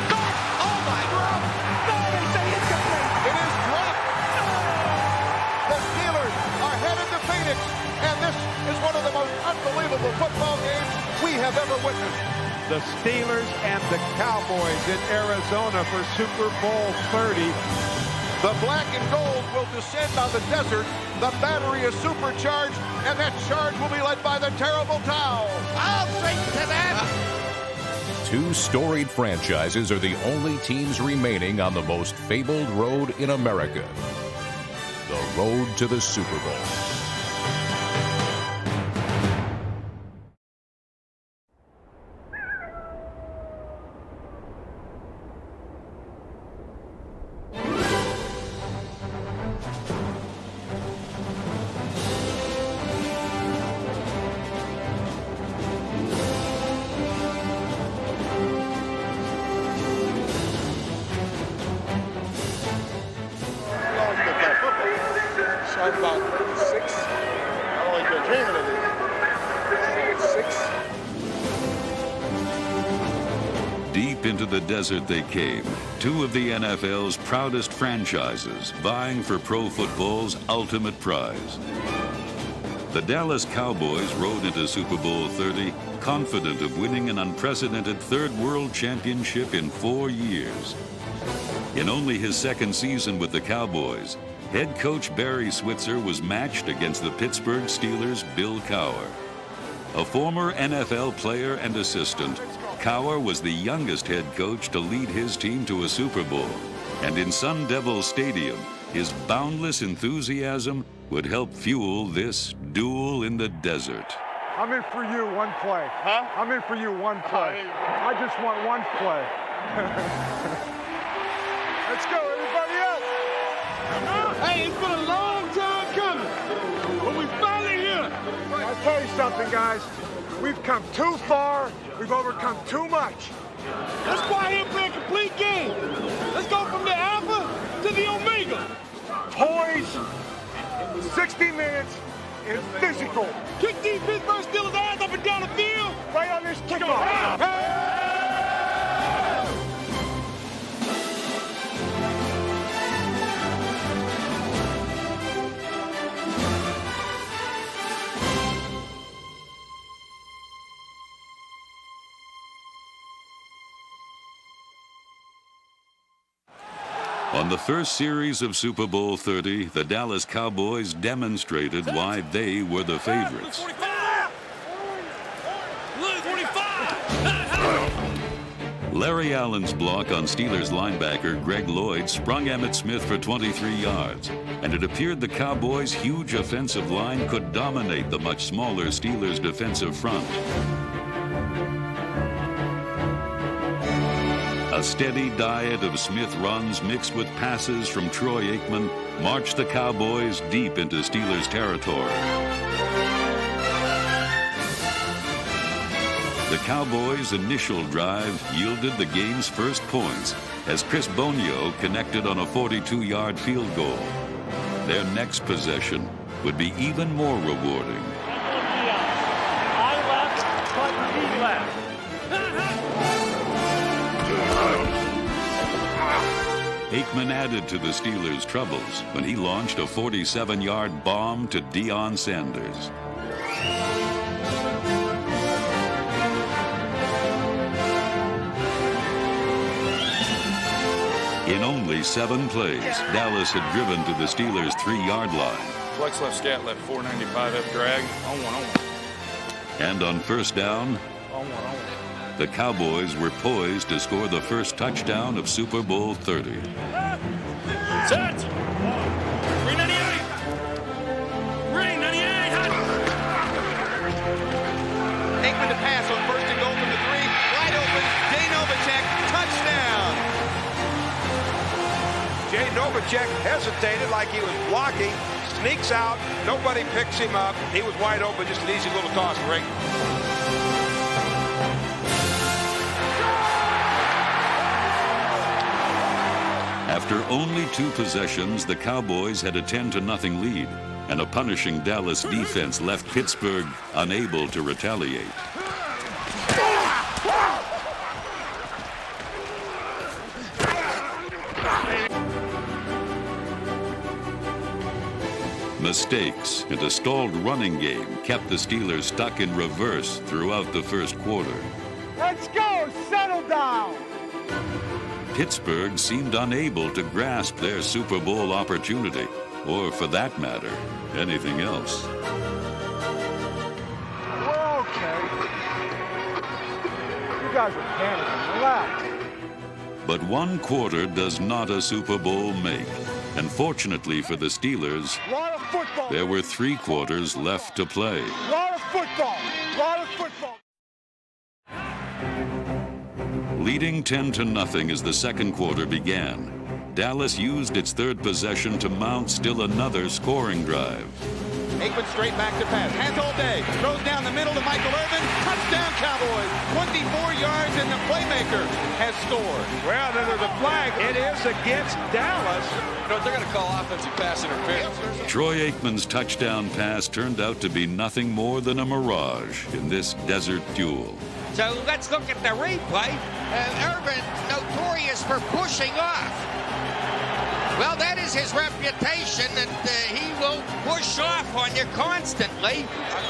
caught. Oh my God! No, they say incomplete. It is dropped. The Steelers are headed to Phoenix, and this is one of the most unbelievable football games we have ever witnessed. The Steelers and the Cowboys in Arizona for Super Bowl 30. The black and gold will descend on the desert. The battery is supercharged, and that charge will be led by the terrible Towel. I'll drink to that. Two storied franchises are the only teams remaining on the most fabled road in America. The road to the Super Bowl. About 6. I've only been dreaming of this. 6. Deep into the desert they came, two of the NFL's proudest franchises vying for pro football's ultimate prize. The Dallas Cowboys rode into Super Bowl 30 confident of winning an unprecedented third world championship in 4 years. In only his second season with the Cowboys, head coach Barry Switzer was matched against the Pittsburgh Steelers' Bill Cowher. A former NFL player and assistant, Cowher was the youngest head coach to lead his team to a Super Bowl. And in Sun Devil Stadium, his boundless enthusiasm would help fuel this duel in the desert. I'm in for you one play. Huh? I'm in for you one play. I just want one play. Let's go, everybody else. Hey, it's been a long time coming, but we finally here. I'll tell you something, guys. We've come too far. We've overcome too much. Let's go out here and play a complete game. Let's go from the Alpha to the Omega. Poise, 60 minutes, and physical. Kick these Pittsburgh Steelers' ass up and down the field. Right on this kickoff. On the first series of Super Bowl 30, the Dallas Cowboys demonstrated why they were the favorites. Larry Allen's block on Steelers linebacker Greg Lloyd sprung Emmitt Smith for 23 yards, and it appeared the Cowboys' huge offensive line could dominate the much smaller Steelers' defensive front. A steady diet of Smith runs mixed with passes from Troy Aikman marched the Cowboys deep into Steelers territory. The Cowboys' initial drive yielded the game's first points as Chris Bonio connected on a 42-yard field goal. Their next possession would be even more rewarding. I left, but he left. Aikman added to the Steelers' troubles when he launched a 47-yard bomb to Deion Sanders. In only 7 plays, Dallas had driven to the Steelers' 3-yard line. Flex left scat left 495 F drag. On one. And on first down, the Cowboys were poised to score the first touchdown of Super Bowl 30. Set! 398! 398! Aikman to pass on first and goal from the 3. Wide open. Jay Novacek. Touchdown. Jay Novacek hesitated like he was blocking, sneaks out, nobody picks him up. He was wide open, just an easy little toss for Aikman. After only 2 possessions, the Cowboys had a 10-0 lead, and a punishing Dallas defense left Pittsburgh unable to retaliate. Mistakes and a stalled running game kept the Steelers stuck in reverse throughout the first quarter. Let's go! Settle down! Pittsburgh seemed unable to grasp their Super Bowl opportunity, or for that matter, anything else. We're okay. You guys are panicking. Relax. But 1 quarter does not a Super Bowl make. And fortunately for the Steelers, there were 3 quarters left to play. Lot of football. Leading 10-0 as the second quarter began, Dallas used its 3rd possession to mount still another scoring drive. Aikman straight back to pass. Hands all day. Throws down the middle to Michael Irvin. Touchdown Cowboys. 24 yards and the playmaker has scored. Well, then there's a flag. It is against Dallas. You know, they're going to call offensive pass interference. Troy Aikman's touchdown pass turned out to be nothing more than a mirage in this desert duel. So let's look at the replay. Irvin, notorious for pushing off. Well, that is his reputation, that he will push off on you constantly. For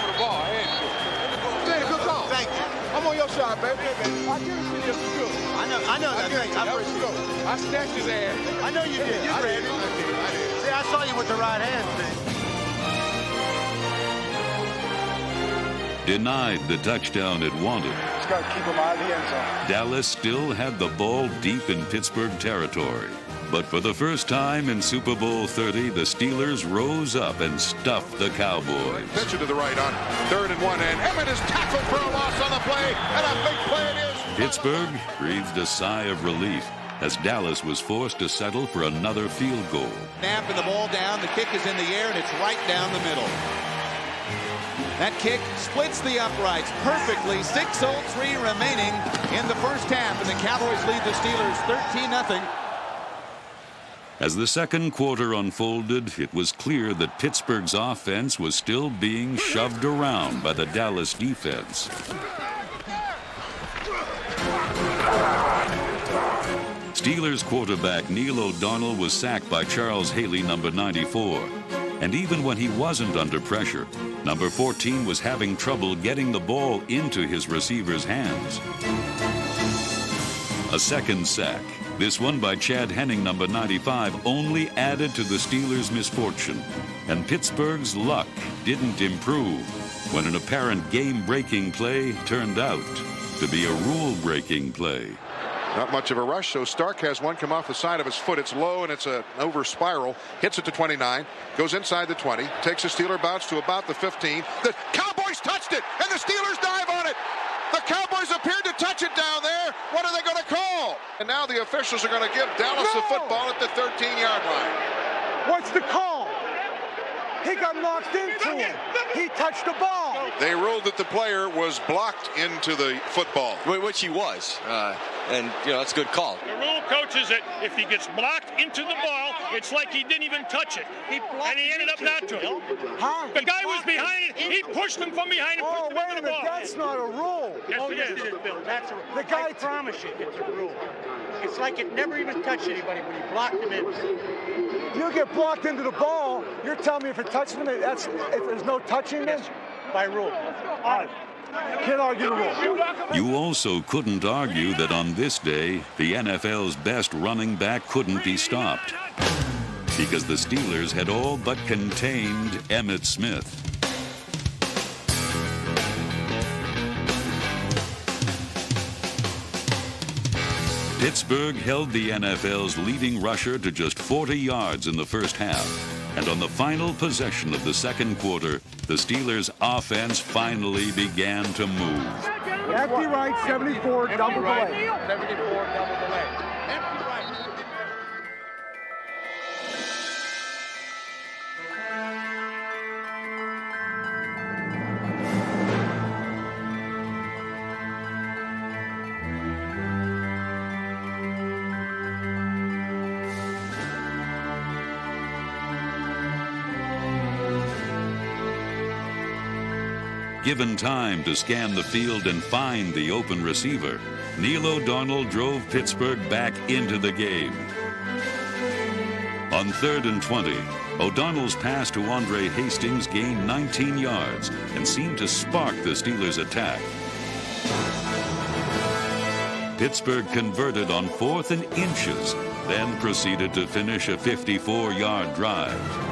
the ball. Hey, good call. Thank you. I'm on your side, baby. I give it to you. It's good. I know that. That was good. I snatched his ass. I know you did. I did. See, I saw you with the right hand, see. Denied the touchdown it wanted. Just got to keep him out of the end zone. Dallas still had the ball deep in Pittsburgh territory. But for the first time in Super Bowl 30, the Steelers rose up and stuffed the Cowboys. Pitch it to the right on 3rd and 1, and Emmett is tackled for a loss on the play, and a big play it is. Pittsburgh breathed a sigh of relief as Dallas was forced to settle for another field goal. Snapping the ball down, the kick is in the air, and it's right down the middle. That kick splits the uprights perfectly. 6:03 remaining in the first half, and the Cowboys lead the Steelers 13-0. As the second quarter unfolded, it was clear that Pittsburgh's offense was still being shoved around by the Dallas defense. Steelers quarterback Neil O'Donnell was sacked by Charles Haley, number 94. And even when he wasn't under pressure, number 14 was having trouble getting the ball into his receiver's hands. A second sack, This one by Chad Henning, number 95, only added to the Steelers' misfortune. And Pittsburgh's luck didn't improve when an apparent game-breaking play turned out to be a rule-breaking play. Not much of a rush, so Stark has one come off the side of his foot. It's low, and it's an over spiral. Hits it to 29, goes inside the 20, takes a Steeler bounce to about the 15. The Cowboys touched it, and the Steelers dive on it. The Cowboys appeared to touch it down there. What are they going to call? And now the officials are going to give Dallas the football at the 13-yard line. What's the call? He got knocked into him. He touched the ball. They ruled that the player was blocked into the football. Which he was. And, you know, that's a good call. The rule, coach, is that if he gets blocked into the ball, it's like he didn't even touch it. And he ended up not to. Huh? The guy was behind it. He pushed him from behind and pushed him wait into a the minute. ball. That's not a rule. Yes, it is, Bill. That's a rule. The guy I promise you, it's a rule. It's like it never even touched anybody when he blocked him in. You get blocked into the ball, you're telling me if it's touching him, if there's no touching him? By rule. All right. Can't argue the rule. You also couldn't argue that on this day, the NFL's best running back couldn't be stopped, because the Steelers had all but contained Emmitt Smith. Pittsburgh held the NFL's leading rusher to just 40 yards in the first half. And on the final possession of the second quarter, the Steelers' offense finally began to move. Empty right, 74, double delay. 74, double delay. Empty right. Given time to scan the field and find the open receiver, Neil O'Donnell drove Pittsburgh back into the game. On 3rd and 20, O'Donnell's pass to Andre Hastings gained 19 yards and seemed to spark the Steelers' attack. Pittsburgh converted on 4th and inches, then proceeded to finish a 54-yard drive.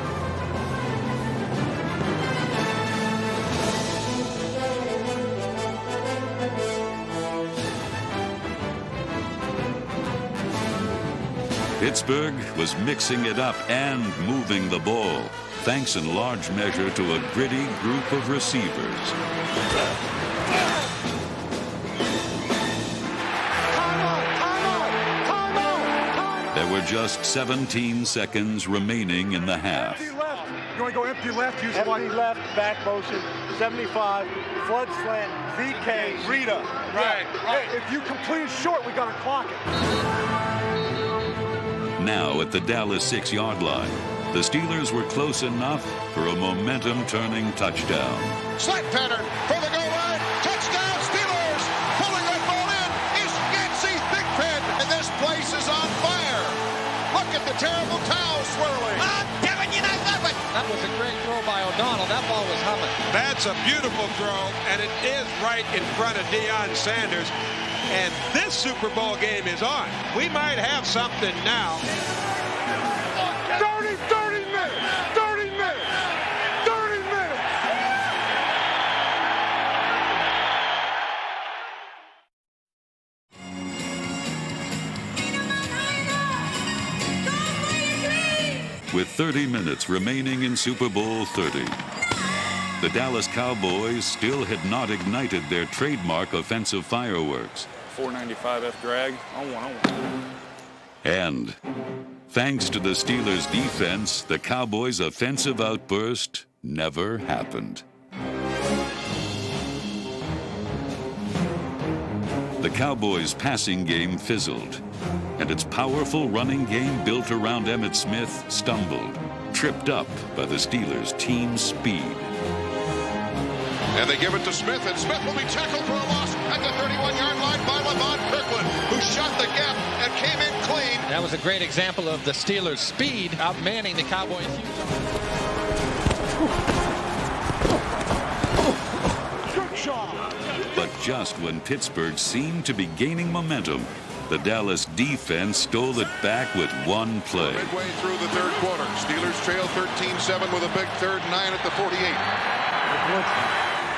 Pittsburgh was mixing it up and moving the ball, thanks in large measure to a gritty group of receivers. There were just 17 seconds remaining in the half. Empty left. You want to go empty left? Use Empty left, back motion, 75, flood slant, VK, Rita. Right. Hey, if you complete short, we got to clock it. Now at the Dallas 6-yard line, the Steelers were close enough for a momentum-turning touchdown. Slant pattern for the goal line. Touchdown, Steelers! Pulling that ball in is Yancey Thigpen, and this place is on fire. Look at the terrible towel swirling. Kevin, you know that, that was a great throw by O'Donnell. That ball was humming. That's a beautiful throw, and it is right in front of Deion Sanders. And this Super Bowl game is on. We might have something now. 30 minutes! 30 minutes! 30 minutes! With 30 minutes remaining in Super Bowl 30, the Dallas Cowboys still had not ignited their trademark offensive fireworks. 495 F drag on one. And thanks to the Steelers' defense, the Cowboys' offensive outburst never happened. The Cowboys' passing game fizzled, and its powerful running game built around Emmitt Smith stumbled, tripped up by the Steelers' team speed. And they give it to Smith, and Smith will be tackled for a loss at the 31-yard line by Levon Kirkland, who shot the gap and came in clean. That was a great example of the Steelers' speed outmanning the Cowboys. But just when Pittsburgh seemed to be gaining momentum, The Dallas defense stole it back with one play. Midway through the third quarter, Steelers trail 13-7 with a big 3rd and 9 at the 48.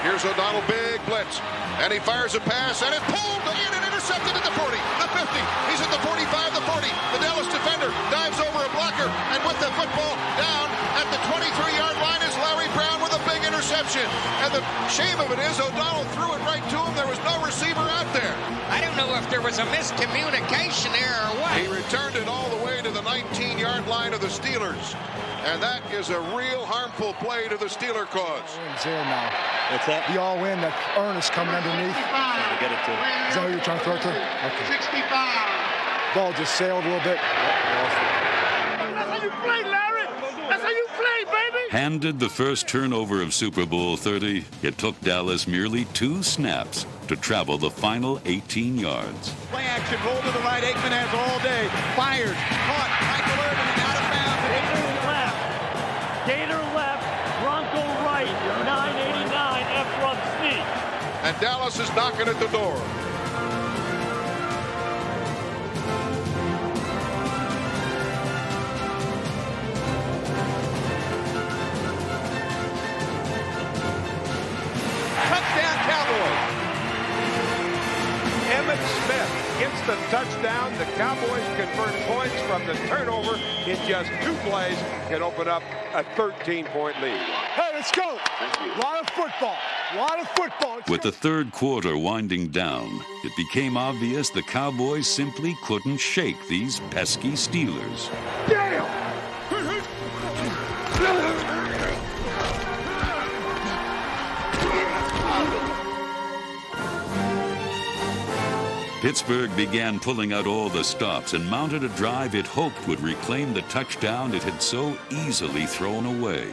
Here's O'Donnell, big blitz, and he fires a pass, and it's pulled in and intercepted at the 40, the 50. He's at the 45, the 40. The Dallas defender dives over a blocker, and with the football down at the 23-yard line is Larry Brown with a big interception. And the shame of it is O'Donnell threw it right to him. There was no receiver out there. I don't know if there was a miscommunication there or what. He returned it all the way to the 19-yard line of the Steelers. And that is a real harmful play to the Steeler cause. Zero now. What's that? The all in, that Ernest coming underneath. Trying to get it to. Is that what you're trying to throw it to? Okay. 65. Ball just sailed a little bit. That's how you play, Larry. That's how you play, baby. Handed the first turnover of Super Bowl 30, it took Dallas merely 2 snaps to travel the final 18 yards. Play action, roll to the right. Aikman has all day. Fired, caught. Michael Irvin and out of bounds. Gator left, Bronco right, 989 F-run sneak. And Dallas is knocking at the door. Touchdown, Cowboys. Emmitt Smith gets the touchdown. The Cowboys convert points from the turnover in just 2 plays, can open up a 13-point lead. Hey, let's go. A lot of football. A lot of football. With the third quarter winding down, it became obvious the Cowboys simply couldn't shake these pesky Steelers. Damn! Pittsburgh began pulling out all the stops and mounted a drive it hoped would reclaim the touchdown it had so easily thrown away.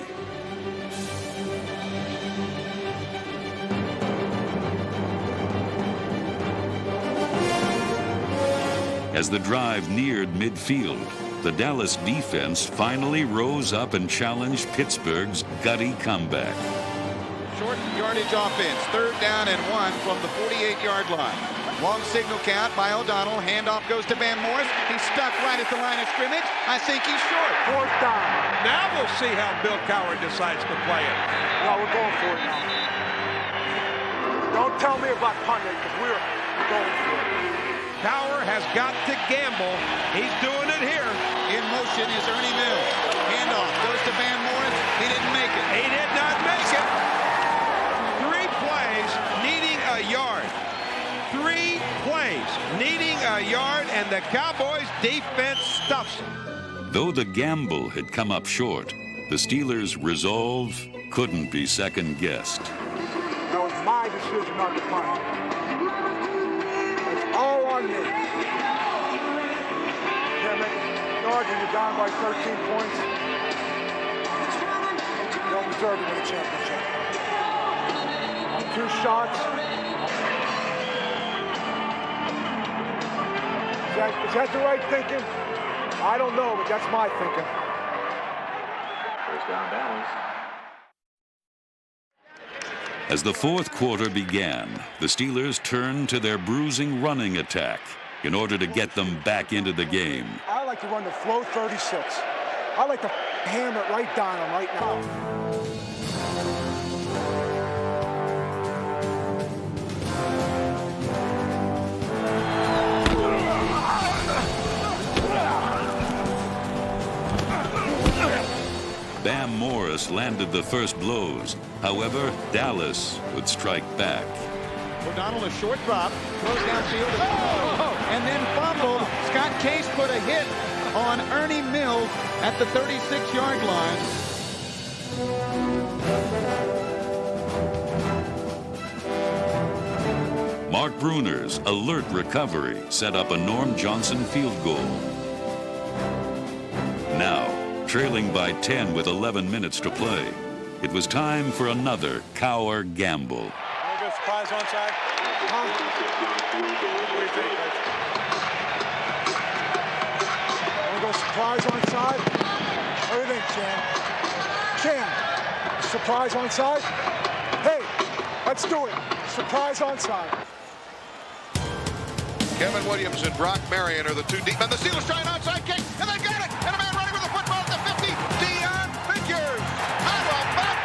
As the drive neared midfield, the Dallas defense finally rose up and challenged Pittsburgh's gutty comeback. Short yardage offense. 3rd down and 1 from the 48-yard line. Long signal count by O'Donnell. Handoff goes to Van Morris. He's stuck right at the line of scrimmage. I think he's short. 4th down. Now we'll see how Bill Cowher decides to play it. No, we're going for it now. Don't tell me about punting, because we're going for it. Cowher has got to gamble. He's doing it here. In motion is Ernie Mills. Handoff goes to Van Morris. He didn't make it. He did not make it. 3 plays needing a yard. 3 plays needing a yard, and the Cowboys defense stuffs him. Though the gamble had come up short, the Steelers' resolve couldn't be second-guessed. That was my decision not to punt. It's all on me. Can't make a yard when you're down by 13 points. You don't deserve to win a championship. On 2 shots. Is that the right thinking? I don't know, but that's my thinking. First down, Dallas. As the fourth quarter began, the Steelers turned to their bruising running attack in order to get them back into the game. I like to run the flow 36. I like to hammer it right down them right now. Bam Morris landed the first blows. However, Dallas would strike back. O'Donnell, a short drop, throws downfield, and then fumbled. Scott Case put a hit on Ernie Mills at the 36-yard line. Mark Bruner's alert recovery set up a Norm Johnson field goal. Now, trailing by 10 with 11 minutes to play, it was time for another Cowher gamble. Want to go surprise onside? What do you think, Coach? Want to go surprise onside? What do you think, Cam? Surprise onside? Hey, let's do it. Surprise onside. Kevin Williams and Brock Marion are the two deep. And the Steelers try an onside kick, and they got it. And a man running with the football at the 50. Dion Figures. How about that?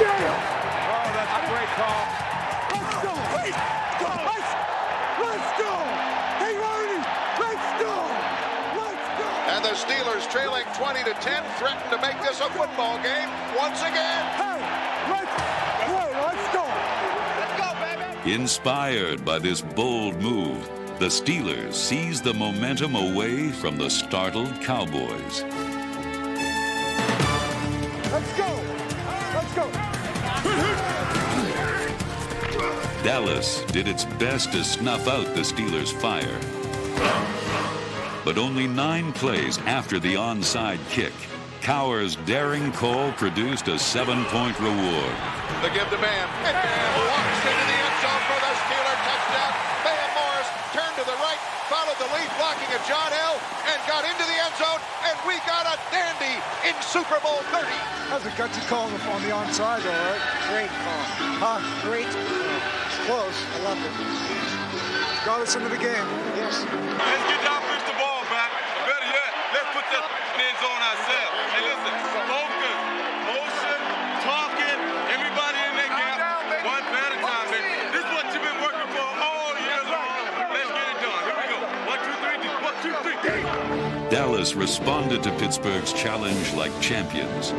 Oh, that's a great call. Let's go. Let's go. Hey, Arnie, let's go. Let's go. And the Steelers, trailing 20-10, threaten to make this a football game once again. Hey, let's go. Let's go, baby. Inspired by this bold move, the Steelers seize the momentum away from the startled Cowboys. Let's go. Let's go. Dallas did its best to snuff out the Steelers' fire. But only 9 plays after the onside kick, Cowher's daring call produced a 7-point reward. The give to Bam. And Bam walks into the end zone for the Steeler touchdown. Bam Morris turned to the right, followed the lead blocking of John L. and got into the end zone, and we got a dandy in Super Bowl 30. That was a gutsy call on the onside, all right? Great call. Huh? Great call. Close. I love it. Got us into the game. Yes. Let's get the offensive ball back. Better yet, let's put that end zone ourselves. Hey, listen, focus, motion, talking, everybody in that gap, one at a time, man. This is what you've been working for all year long. Let's get it done. Here we go. 1, 2, 3, 1, 2, 3. Dallas responded to Pittsburgh's challenge like champions.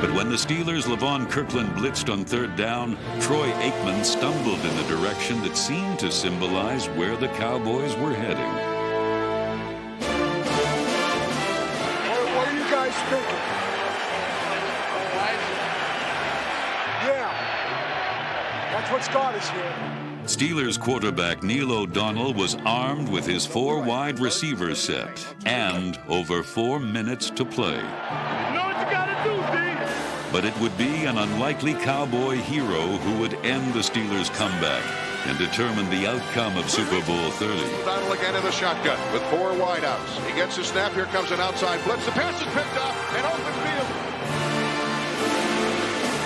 But when the Steelers' Levon Kirkland blitzed on 3rd down, Troy Aikman stumbled in the direction that seemed to symbolize where the Cowboys were heading. What are you guys thinking? Yeah. That's what's got us here. Steelers quarterback Neil O'Donnell was armed with his 4 wide receiver set and over 4 minutes to play. But it would be an unlikely Cowboy hero who would end the Steelers' comeback and determine the outcome of Super Bowl 30. O'Donnell again in the shotgun with 4 wideouts. He gets the snap. Here comes an outside blitz. The pass is picked up and open field.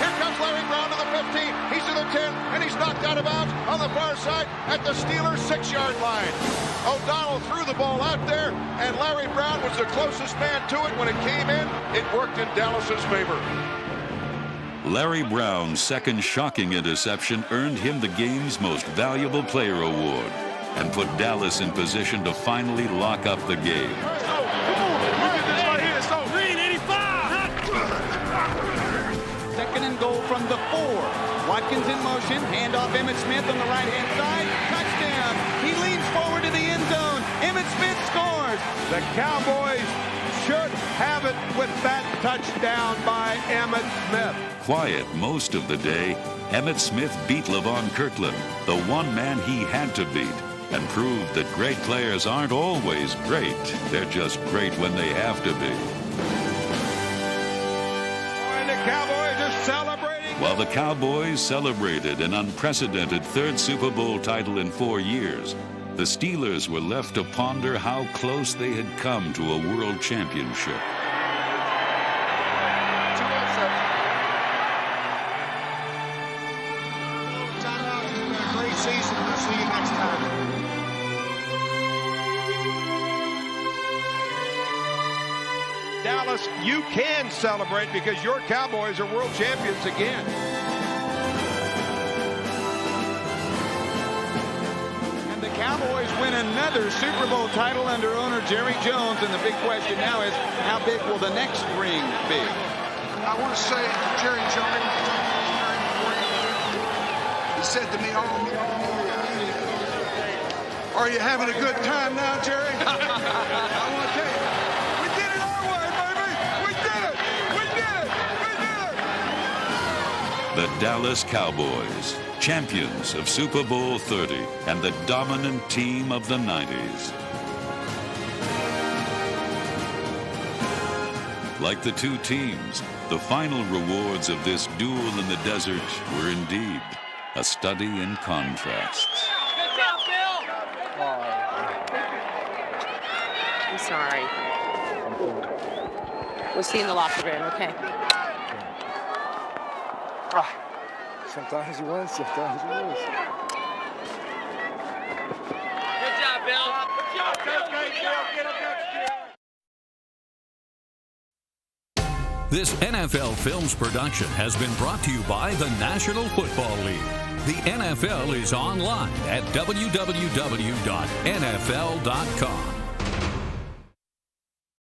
Here comes Larry Brown to the 15. He's to the 10, and he's knocked out of bounds on the far side at the Steelers' 6-yard line. O'Donnell threw the ball out there, and Larry Brown was the closest man to it when it came in. It worked in Dallas's favor. Larry Brown's second shocking interception earned him the game's most valuable player award and put Dallas in position to finally lock up the game. Second and goal from the 4. Watkins in motion, handoff Emmitt Smith on the right-hand side, touchdown. He leans forward to the end zone. Emmitt Smith scores. The Cowboys should have it with that touchdown by Emmitt Smith. Quiet most of the day, Emmitt Smith beat Levon Kirkland, the one man he had to beat, and proved that great players aren't always great. They're just great when they have to be. And the Cowboys are celebrating. While the Cowboys celebrated an unprecedented 3rd Super Bowl title in 4 years, the Steelers were left to ponder how close they had come to a world championship. Great season. We'll see you next time. Dallas, you can celebrate because your Cowboys are world champions again. And the Cowboys win another Super Bowl title under owner Jerry Jones. And the big question now is, how big will the next ring be? I want to say to Jerry Jones, he said to me, are you having a good time now, Jerry? I want to tell you, we did it our way, baby. We did it. We did it. We did it. The Dallas Cowboys, champions of Super Bowl 30 and the dominant team of the 90s. Like the two teams, the final rewards of this duel in the desert were indeed a study in contrasts. I'm sorry. We'll see you in the locker room, okay? Sometimes you win, sometimes you lose. Good job, Bill. Good job, Bill. Get up next year. This NFL Films production has been brought to you by the National Football League. The NFL is online at www.nfl.com.